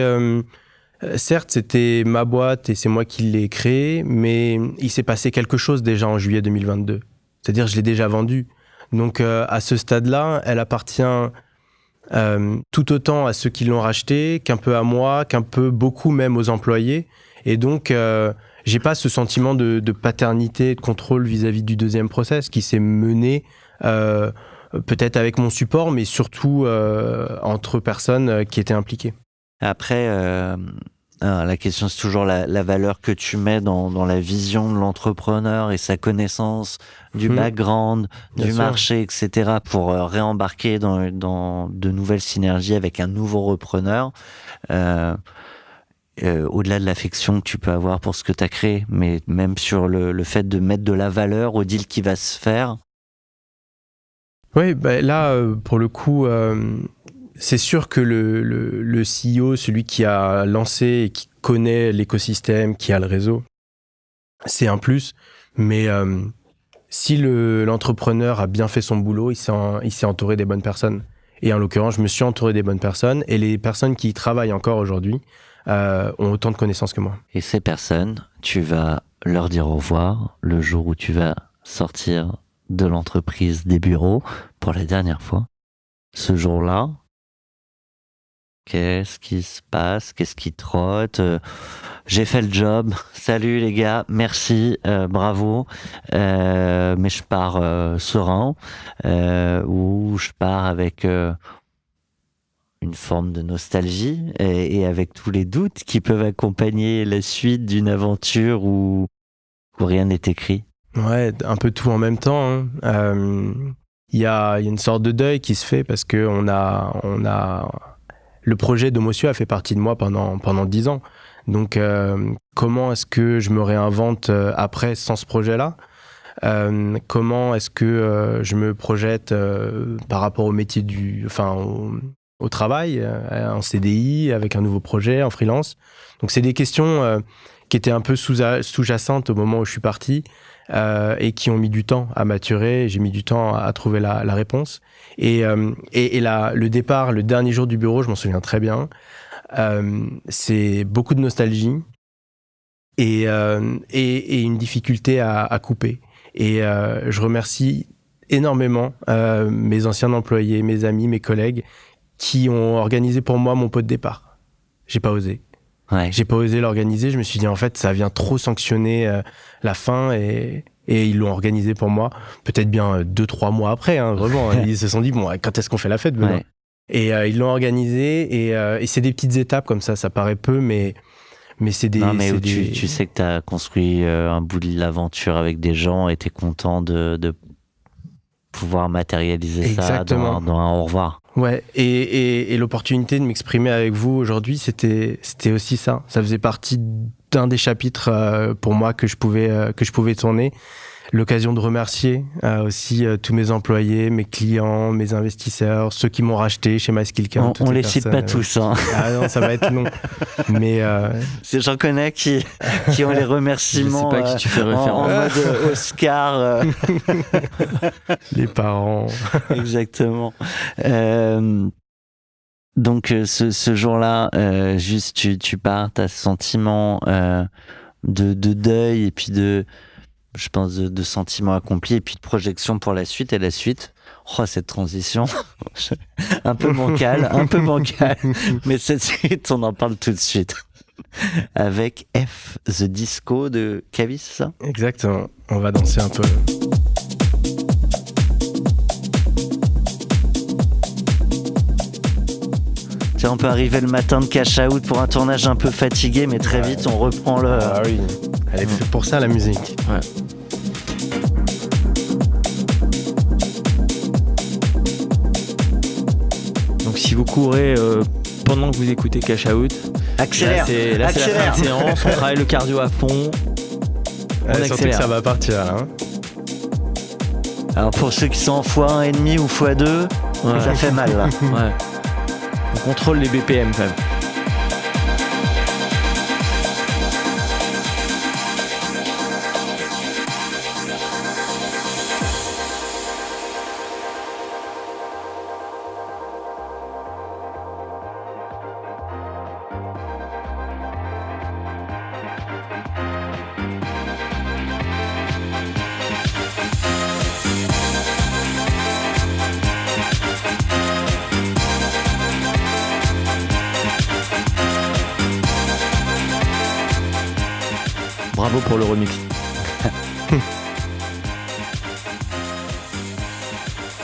certes, c'était ma boîte et c'est moi qui l'ai créée, mais il s'est passé quelque chose déjà en juillet 2022. C'est-à-dire, je l'ai déjà vendue. Donc, à ce stade-là, elle appartient tout autant à ceux qui l'ont rachetée qu'un peu à moi, qu'un peu beaucoup même aux employés. Et donc, j'ai pas ce sentiment de paternité, de contrôle vis-à-vis du deuxième process qui s'est mené peut-être avec mon support, mais surtout entre personnes qui étaient impliquées. Après, la question, c'est toujours la valeur que tu mets dans la vision de l'entrepreneur et sa connaissance du background, Bien du sûr. marché, etc., pour réembarquer dans de nouvelles synergies avec un nouveau repreneur. Au-delà de l'affection que tu peux avoir pour ce que tu as créé, mais même sur le fait de mettre de la valeur au deal qui va se faire. Oui, bah là, pour le coup, c'est sûr que le CEO, celui qui a lancé et qui connaît l'écosystème, qui a le réseau, c'est un plus. Mais si l'entrepreneur a bien fait son boulot, il s'est entouré des bonnes personnes. Et en l'occurrence, je me suis entouré des bonnes personnes. Et les personnes qui y travaillent encore aujourd'hui ont autant de connaissances que moi. Et ces personnes, tu vas leur dire au revoir le jour où tu vas sortir de l'entreprise, des bureaux, pour la dernière fois. Ce jour-là, qu'est-ce qui se passe? Qu'est-ce qui trotte? J'ai fait le job. Salut les gars, merci, bravo. Mais je pars serein, ou je pars avec une forme de nostalgie et avec tous les doutes qui peuvent accompagner la suite d'une aventure où rien n'est écrit. Ouais, un peu tout en même temps. Il y a une sorte de deuil qui se fait parce que on a le projet Domotio a fait partie de moi pendant 10 ans. Donc, comment est-ce que je me réinvente après sans ce projet-là? Comment est-ce que je me projette par rapport au métier au travail, en CDI, avec un nouveau projet, en freelance? Donc, c'est des questions qui étaient un peu sous-jacentes au moment où je suis parti. Et qui ont mis du temps à maturer. J'ai mis du temps à trouver la réponse. Et le départ, le dernier jour du bureau, je m'en souviens très bien. C'est beaucoup de nostalgie et une difficulté à couper. Et je remercie énormément mes anciens employés, mes amis, mes collègues qui ont organisé pour moi mon pot de départ. J'ai pas osé. Ouais. J'ai pas osé l'organiser. Je me suis dit, en fait, ça vient trop sanctionner la fin et ils l'ont organisé pour moi. Peut-être bien 2-3 mois après, hein, vraiment. Ils se sont dit, bon, quand est-ce qu'on fait la fête, Benoît? Ouais. Et ils l'ont organisé et c'est des petites étapes comme ça paraît peu, mais c'est des... Non, mais c'est où des... tu sais que tu as construit un bout de l'aventure avec des gens et tu es content de pouvoir matérialiser Exactement. ça dans un au revoir. Ouais, et l'opportunité de m'exprimer avec vous aujourd'hui, c'était aussi ça. Ça faisait partie d'un des chapitres pour moi que je pouvais tourner. L'occasion de remercier aussi tous mes employés, mes clients, mes investisseurs, ceux qui m'ont racheté chez MySkillCount. On les cite pas tous. Hein. Ah non, ça va être long. Mais j'en connais qui ont les remerciements je sais pas à qui tu fais référence. en mode Oscar. Les parents. Exactement. Donc ce jour-là, juste tu pars, t'as ce sentiment de deuil et puis je pense de sentiments accomplis et puis de projection pour la suite. Et la suite, cette transition, un peu bancale, mais cette suite, on en parle tout de suite. avec F The Disco de Kavis, c'est ça? Exactement. On va danser un peu. Tiens, on peut arriver le matin de Cash Out pour un tournage un peu fatigué, mais très vite on reprend le. Ah oui. Elle est faite pour ça, la musique. Ouais. Donc si vous courez pendant que vous écoutez Cash Out, Accélère, c'est la fin de séance, on travaille le cardio à fond, on Surtout que accélère. ça va partir là. Hein. Alors pour ceux qui sont en x1,5 ou x2, Ouais. ça fait mal là. Ouais. On contrôle les BPM quand même. Bravo pour le remix.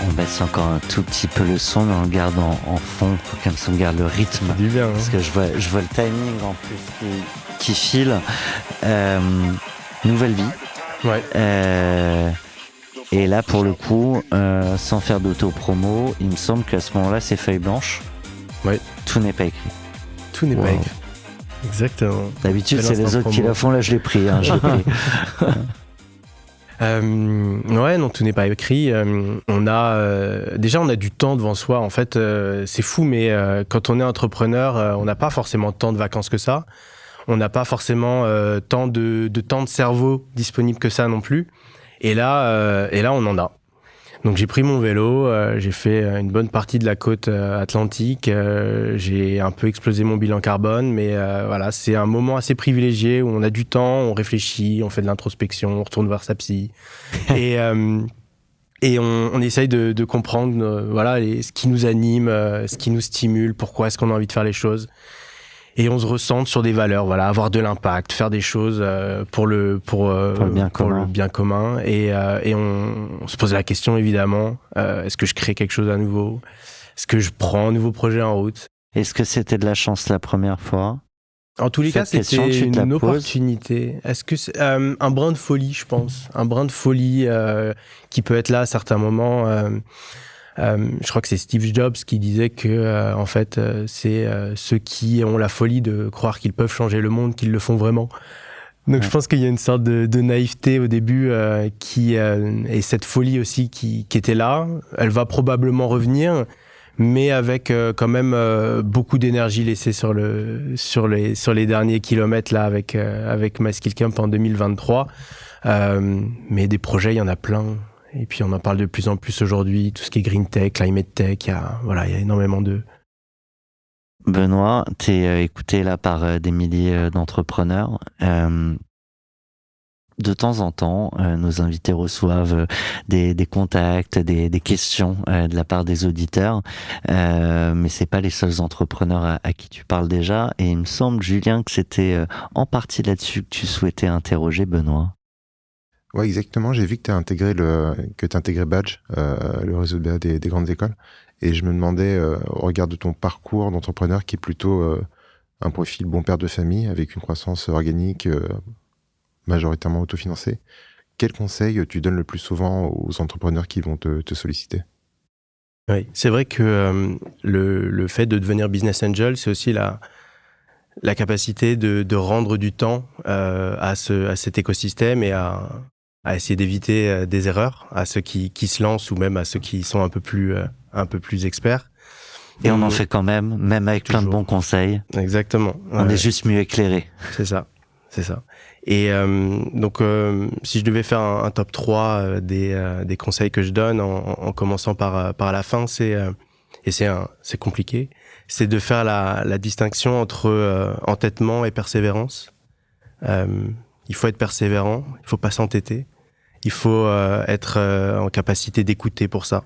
On baisse encore un tout petit peu le son, mais on le garde en fond pour comme ça on garde le rythme. Du bien. Hein. Parce que je vois le timing en plus qui file. Nouvelle vie. Ouais. Et là, pour le coup, sans faire d'auto-promo, il me semble qu'à ce moment-là, c'est feuille blanche. Ouais. Tout n'est pas écrit. Tout n'est Wow. pas écrit. Exactement. D'habitude, Quel c'est les instant autres qui promo. la font. Là, je l'ai pris. Hein, je l'ai pris. Ouais, non, tout n'est pas écrit. On a déjà on a du temps devant soi. En fait, c'est fou, mais quand on est entrepreneur, on n'a pas forcément tant de vacances que ça. On n'a pas forcément tant de temps de cerveau disponible que ça non plus. Et là, on en a. Donc j'ai pris mon vélo, j'ai fait une bonne partie de la côte atlantique, j'ai un peu explosé mon bilan carbone, mais voilà, c'est un moment assez privilégié où on a du temps, on réfléchit, on fait de l'introspection, on retourne voir sa psy, et on essaye de comprendre voilà, ce qui nous anime, ce qui nous stimule, pourquoi est-ce qu'on a envie de faire les choses. Et on se ressente sur des valeurs, voilà, avoir de l'impact, faire des choses pour le bien commun. Et on se pose la question évidemment, est-ce que je crée quelque chose à nouveau? Est-ce que je prends un nouveau projet en route? Est-ce que c'était de la chance la première fois? En tous les cas, Cette question, c'était tu te la une poses? opportunité. Est-ce que c'est un brin de folie, je pense, un brin de folie qui peut être là à certains moments. Je crois que c'est Steve Jobs qui disait que en fait c'est ceux qui ont la folie de croire qu'ils peuvent changer le monde qui le font vraiment. Donc je pense qu'il y a une sorte de naïveté au début et cette folie aussi qui était là. Elle va probablement revenir, mais avec quand même beaucoup d'énergie laissée sur les derniers kilomètres là avec My Skill Camp en 2023. Mais des projets, il y en a plein. Et puis on en parle de plus en plus aujourd'hui, tout ce qui est green tech, climate tech, il y a énormément de... Benoît, t'es écouté là par des milliers d'entrepreneurs. De temps en temps, nos invités reçoivent des contacts, des questions de la part des auditeurs, mais c'est pas les seuls entrepreneurs à qui tu parles déjà. Et il me semble, Julien, que c'était en partie là-dessus que tu souhaitais interroger Benoît. Ouais, exactement. J'ai vu que tu as intégré Badge, le réseau de des grandes écoles. Et je me demandais, au regard de ton parcours d'entrepreneur qui est plutôt un profil bon père de famille, avec une croissance organique majoritairement autofinancée, quel conseil tu donnes le plus souvent aux entrepreneurs qui vont te solliciter? Oui, c'est vrai que le fait de devenir business angel, c'est aussi la capacité de rendre du temps à cet écosystème et à essayer d'éviter des erreurs à ceux qui se lancent ou même à ceux qui sont un peu plus experts. Et on en fait quand même avec plein de bons conseils. Exactement. On est juste mieux éclairé. C'est ça. Et donc, si je devais faire un top 3 des conseils que je donne en commençant par la fin, c'est compliqué, c'est de faire la distinction entre entêtement et persévérance. Il faut être persévérant, il faut pas s'entêter. Il faut être en capacité d'écouter pour ça.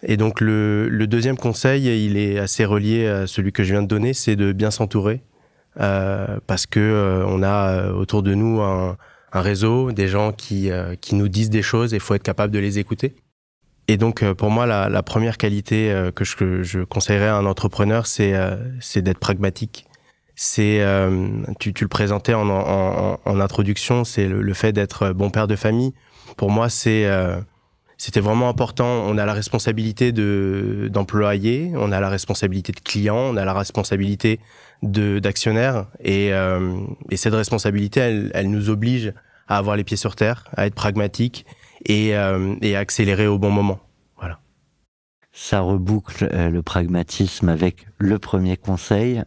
Et donc le deuxième conseil, il est assez relié à celui que je viens de donner, c'est de bien s'entourer. parce que on a autour de nous un réseau, des gens qui nous disent des choses et il faut être capable de les écouter. Et donc, pour moi, la première qualité que je conseillerais à un entrepreneur, c'est d'être pragmatique. Tu le présentais en introduction, c'est le fait d'être bon père de famille. Pour moi, c'était vraiment important. On a la responsabilité d'employé, on a la responsabilité de client, on a la responsabilité d'actionnaire. Et cette responsabilité, elle nous oblige à avoir les pieds sur terre, à être pragmatique et à accélérer au bon moment. Voilà. Ça reboucle le pragmatisme avec le premier conseil,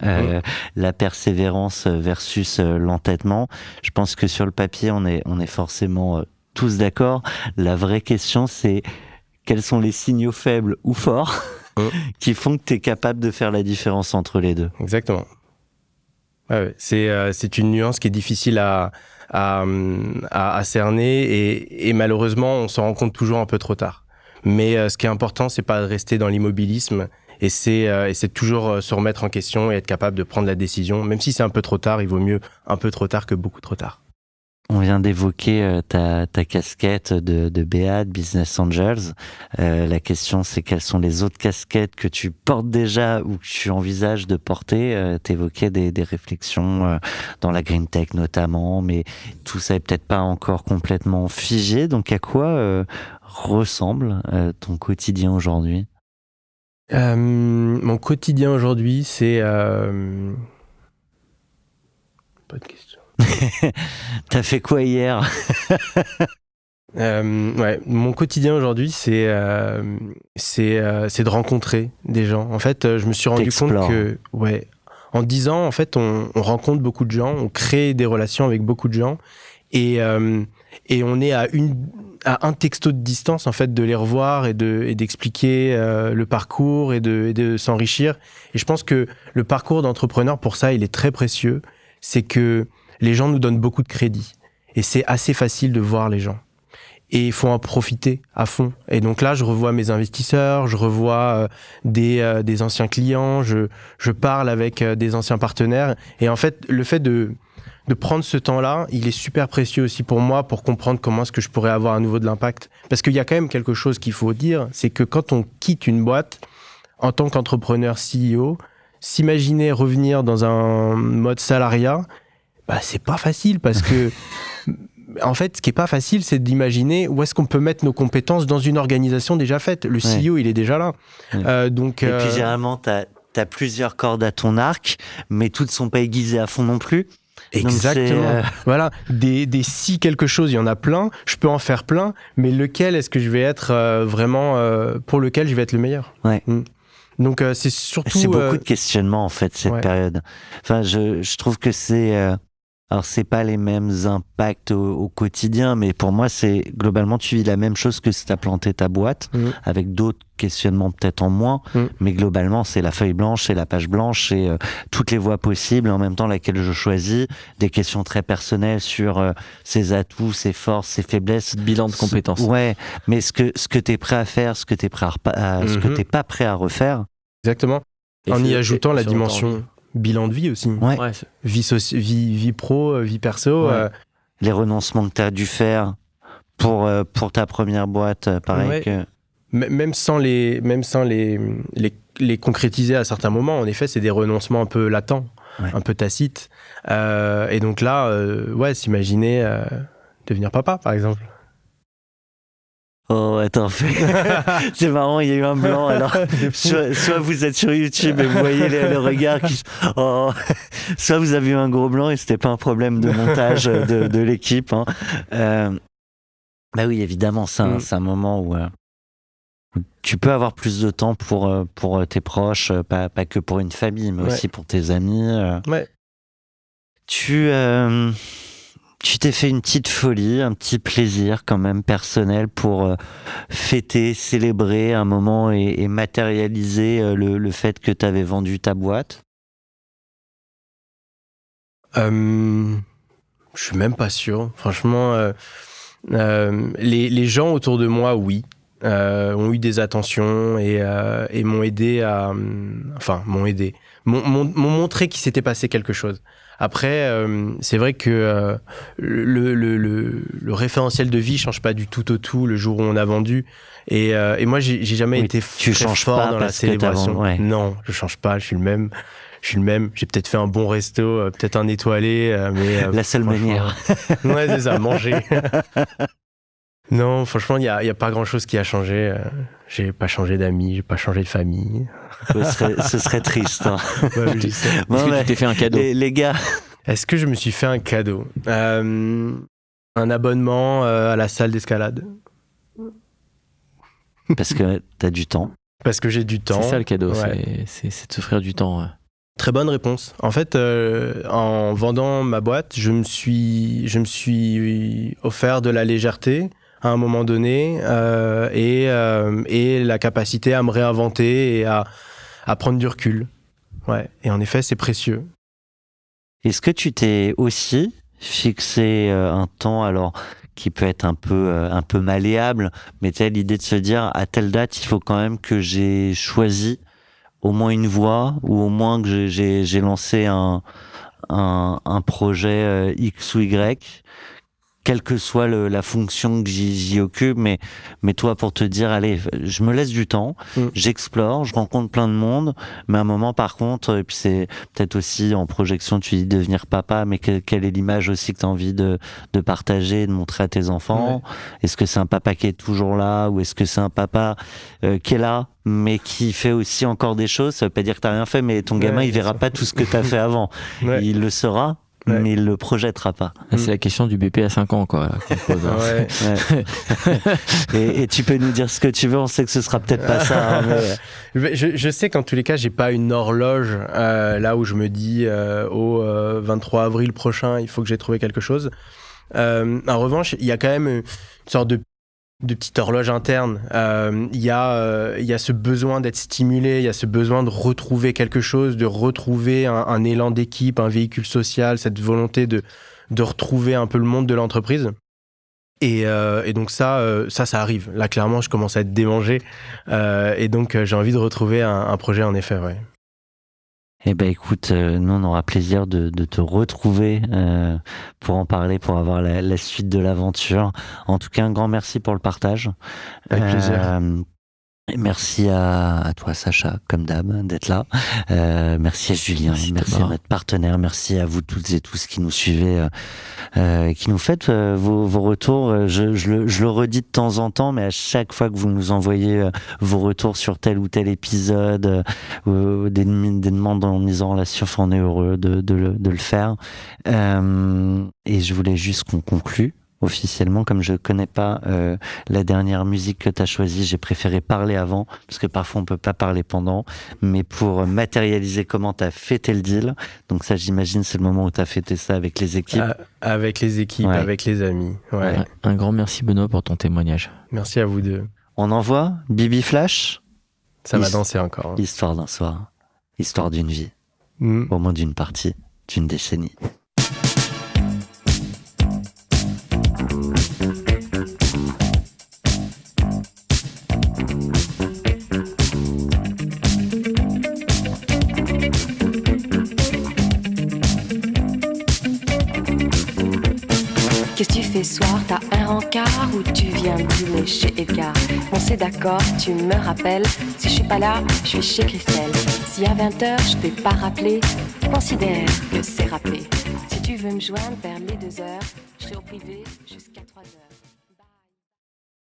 la persévérance versus l'entêtement. Je pense que sur le papier, on est forcément tous d'accord. La vraie question, c'est quels sont les signaux faibles ou forts qui font que tu es capable de faire la différence entre les deux. Exactement. Ouais, c'est une nuance qui est difficile à cerner et malheureusement, on s'en rend compte toujours un peu trop tard. Mais ce qui est important, c'est pas de rester dans l'immobilisme et c'est toujours se remettre en question et être capable de prendre la décision. Même si c'est un peu trop tard, il vaut mieux un peu trop tard que beaucoup trop tard. On vient d'évoquer ta casquette de BA, de Business Angels. La question, c'est quelles sont les autres casquettes que tu portes déjà ou que tu envisages de porter. T'évoquais des réflexions dans la green tech notamment, mais tout ça est peut-être pas encore complètement figé. Donc, à quoi ressemble ton quotidien aujourd'hui? Mon quotidien aujourd'hui, c'est... Pas de question. T'as fait quoi hier? Mon quotidien aujourd'hui, c'est de rencontrer des gens. En fait, je me suis rendu compte que, en 10 ans, en fait, on rencontre beaucoup de gens, on crée des relations avec beaucoup de gens, et on est à un texto de distance, en fait, de les revoir et d'expliquer le parcours et de s'enrichir. Et je pense que le parcours d'entrepreneur, pour ça, il est très précieux. C'est que les gens nous donnent beaucoup de crédit. Et c'est assez facile de voir les gens. Et il faut en profiter à fond. Et donc là, je revois mes investisseurs, je revois des anciens clients, je parle avec des anciens partenaires. Et en fait, le fait de prendre ce temps-là, il est super précieux aussi pour moi pour comprendre comment est-ce que je pourrais avoir à nouveau de l'impact. Parce qu'il y a quand même quelque chose qu'il faut dire, c'est que quand on quitte une boîte, en tant qu'entrepreneur CEO, s'imaginer revenir dans un mode salariat, c'est pas facile parce que en fait, ce qui est pas facile, c'est d'imaginer où est-ce qu'on peut mettre nos compétences dans une organisation déjà faite. Le CEO, il est déjà là. Et puis généralement, t'as plusieurs cordes à ton arc, mais toutes sont pas aiguisées à fond non plus. Exactement. Voilà, des si quelque chose, il y en a plein. Je peux en faire plein, mais lequel est-ce que je vais être vraiment pour lequel je vais être le meilleur? Donc c'est surtout... C'est beaucoup de questionnements en fait cette période. Enfin, je trouve que c'est... Alors c'est pas les mêmes impacts au quotidien, mais pour moi c'est globalement tu vis la même chose que si t'as planté ta boîte, avec d'autres questionnements peut-être en moins, mais globalement c'est la feuille blanche, c'est la page blanche, c'est toutes les voies possibles, en même temps laquelle je choisis, des questions très personnelles sur ses atouts, ses forces, ses faiblesses, bilan de compétences. Ouais, mais ce que t'es prêt à faire, ce que t'es prêt à ce que t'es pas prêt à refaire. Exactement. En y ajoutant la dimension bilan de vie aussi. Vie pro, vie perso. Les renoncements que tu as dû faire pour ta première boîte, pareil que... Même sans les concrétiser à certains moments, en effet, c'est des renoncements un peu latents, un peu tacites. Et donc là, s'imaginer devenir papa, par exemple. Oh, attends, c'est marrant, il y a eu un blanc, alors, soit vous êtes sur YouTube et vous voyez le regard qui... Oh, soit vous avez eu un gros blanc et c'était pas un problème de montage de l'équipe, hein. Bah oui, évidemment, c'est un moment où tu peux avoir plus de temps pour tes proches, pas que pour une famille, mais aussi pour tes amis. Tu t'es fait une petite folie, un petit plaisir quand même personnel pour fêter, célébrer un moment et matérialiser le fait que tu avais vendu ta boîte? Je suis même pas sûr. Franchement, les gens autour de moi, oui. ont eu des attentions et m'ont aidé à... m'ont montré qu'il s'était passé quelque chose. Après, c'est vrai que le référentiel de vie change pas du tout au tout le jour où on a vendu. Et moi, j'ai jamais été tu très changes fort pas dans la parce que t'as célébration. vendu, ouais. Non, je change pas, je suis le même. J'ai peut-être fait un bon resto, peut-être un étoilé, mais La seule franchement, manière. Ouais, c'est ça, manger. Non, franchement, il y a pas grand-chose qui a changé. J'ai pas changé d'amis, j'ai pas changé de famille. Ce serait triste. Hein. Ouais, je sais. Bon, Est-ce que ouais. tu t'es fait un cadeau? Les gars, Est-ce que je me suis fait un cadeau? Un abonnement à la salle d'escalade. parce que t'as du temps. Parce que j'ai du temps. C'est ça le cadeau, Ouais. c'est de s'offrir du temps. Ouais. Très bonne réponse. En fait, en vendant ma boîte, je me suis offert de la légèreté à un moment donné et la capacité à me réinventer et à prendre du recul. Ouais. Et en effet, c'est précieux. Est-ce que tu t'es aussi fixé un temps, alors qui peut être un peu malléable, mais tu as l'idée de se dire à telle date, il faut quand même que j'ai choisi au moins une voie ou au moins que j'ai lancé un projet X ou Y, quelle que soit la fonction que j'y occupe, mais toi, pour te dire, allez, je me laisse du temps, j'explore, je rencontre plein de monde, mais à un moment, par contre, et puis c'est peut-être aussi en projection, tu dis devenir papa, mais quelle est l'image aussi que tu as envie de partager, de montrer à tes enfants? Ouais. Est-ce que c'est un papa qui est toujours là, ou est-ce que c'est un papa qui est là, mais qui fait aussi encore des choses? Ça veut pas dire que t'as rien fait, mais ton gamin, Ouais, il verra bien sûr. pas tout ce que t'as fait avant. Ouais. Il le saura, Ouais. mais il le projettera pas. Ah, c'est la question du BP à 5 ans, quoi. Là, qu'on pose, hein. Ouais. Ouais. et tu peux nous dire ce que tu veux, on sait que ce sera peut-être pas ça. Hein, mais... Je sais qu'en tous les cas, j'ai pas une horloge là où je me dis au 23 avril prochain, il faut que j'ai trouvé quelque chose. En revanche, il y a quand même une sorte de petite horloge interne. Il y a ce besoin d'être stimulé, il y a ce besoin de retrouver quelque chose, de retrouver un élan d'équipe, un véhicule social, cette volonté de retrouver un peu le monde de l'entreprise. Et donc ça arrive. Là, clairement, je commence à être démangé. Et donc, j'ai envie de retrouver un projet, en effet, ouais. Eh ben écoute, nous on aura plaisir de te retrouver pour en parler, pour avoir la suite de l'aventure. En tout cas, un grand merci pour le partage. Avec plaisir. Et merci à toi Sacha, comme d'hab, d'être là. Merci à Julien, merci à notre partenaire, merci à vous toutes et tous qui nous suivez, qui nous faites vos retours. Je le redis de temps en temps, mais à chaque fois que vous nous envoyez vos retours sur tel ou tel épisode, des demandes en mise en relation, on est heureux de le faire. Et je voulais juste qu'on conclue officiellement, comme je connais pas la dernière musique que tu as choisie, j'ai préféré parler avant, parce que parfois on peut pas parler pendant, mais pour matérialiser comment tu as fêté le deal. Donc ça, j'imagine, c'est le moment où tu as fêté ça avec les équipes. Avec les équipes, Ouais. avec les amis. Ouais. Ouais. Un grand merci Benoît pour ton témoignage. Merci à vous deux. On envoie Bibi Flash, Ça va Is- danser encore. histoire d'un soir, histoire d'une vie, Mm. au moins d'une partie, d'une décennie. Qu'est-ce que tu fais ce soir? T'as un rencard ou tu viens dîner chez Edgar? On s'est d'accord, tu me rappelles. Si je suis pas là, je suis chez Christelle. Si à 20h je t'ai pas rappelé, considère que c'est rappelé. Si tu veux me joindre vers les 2h, je serai au privé jusqu'à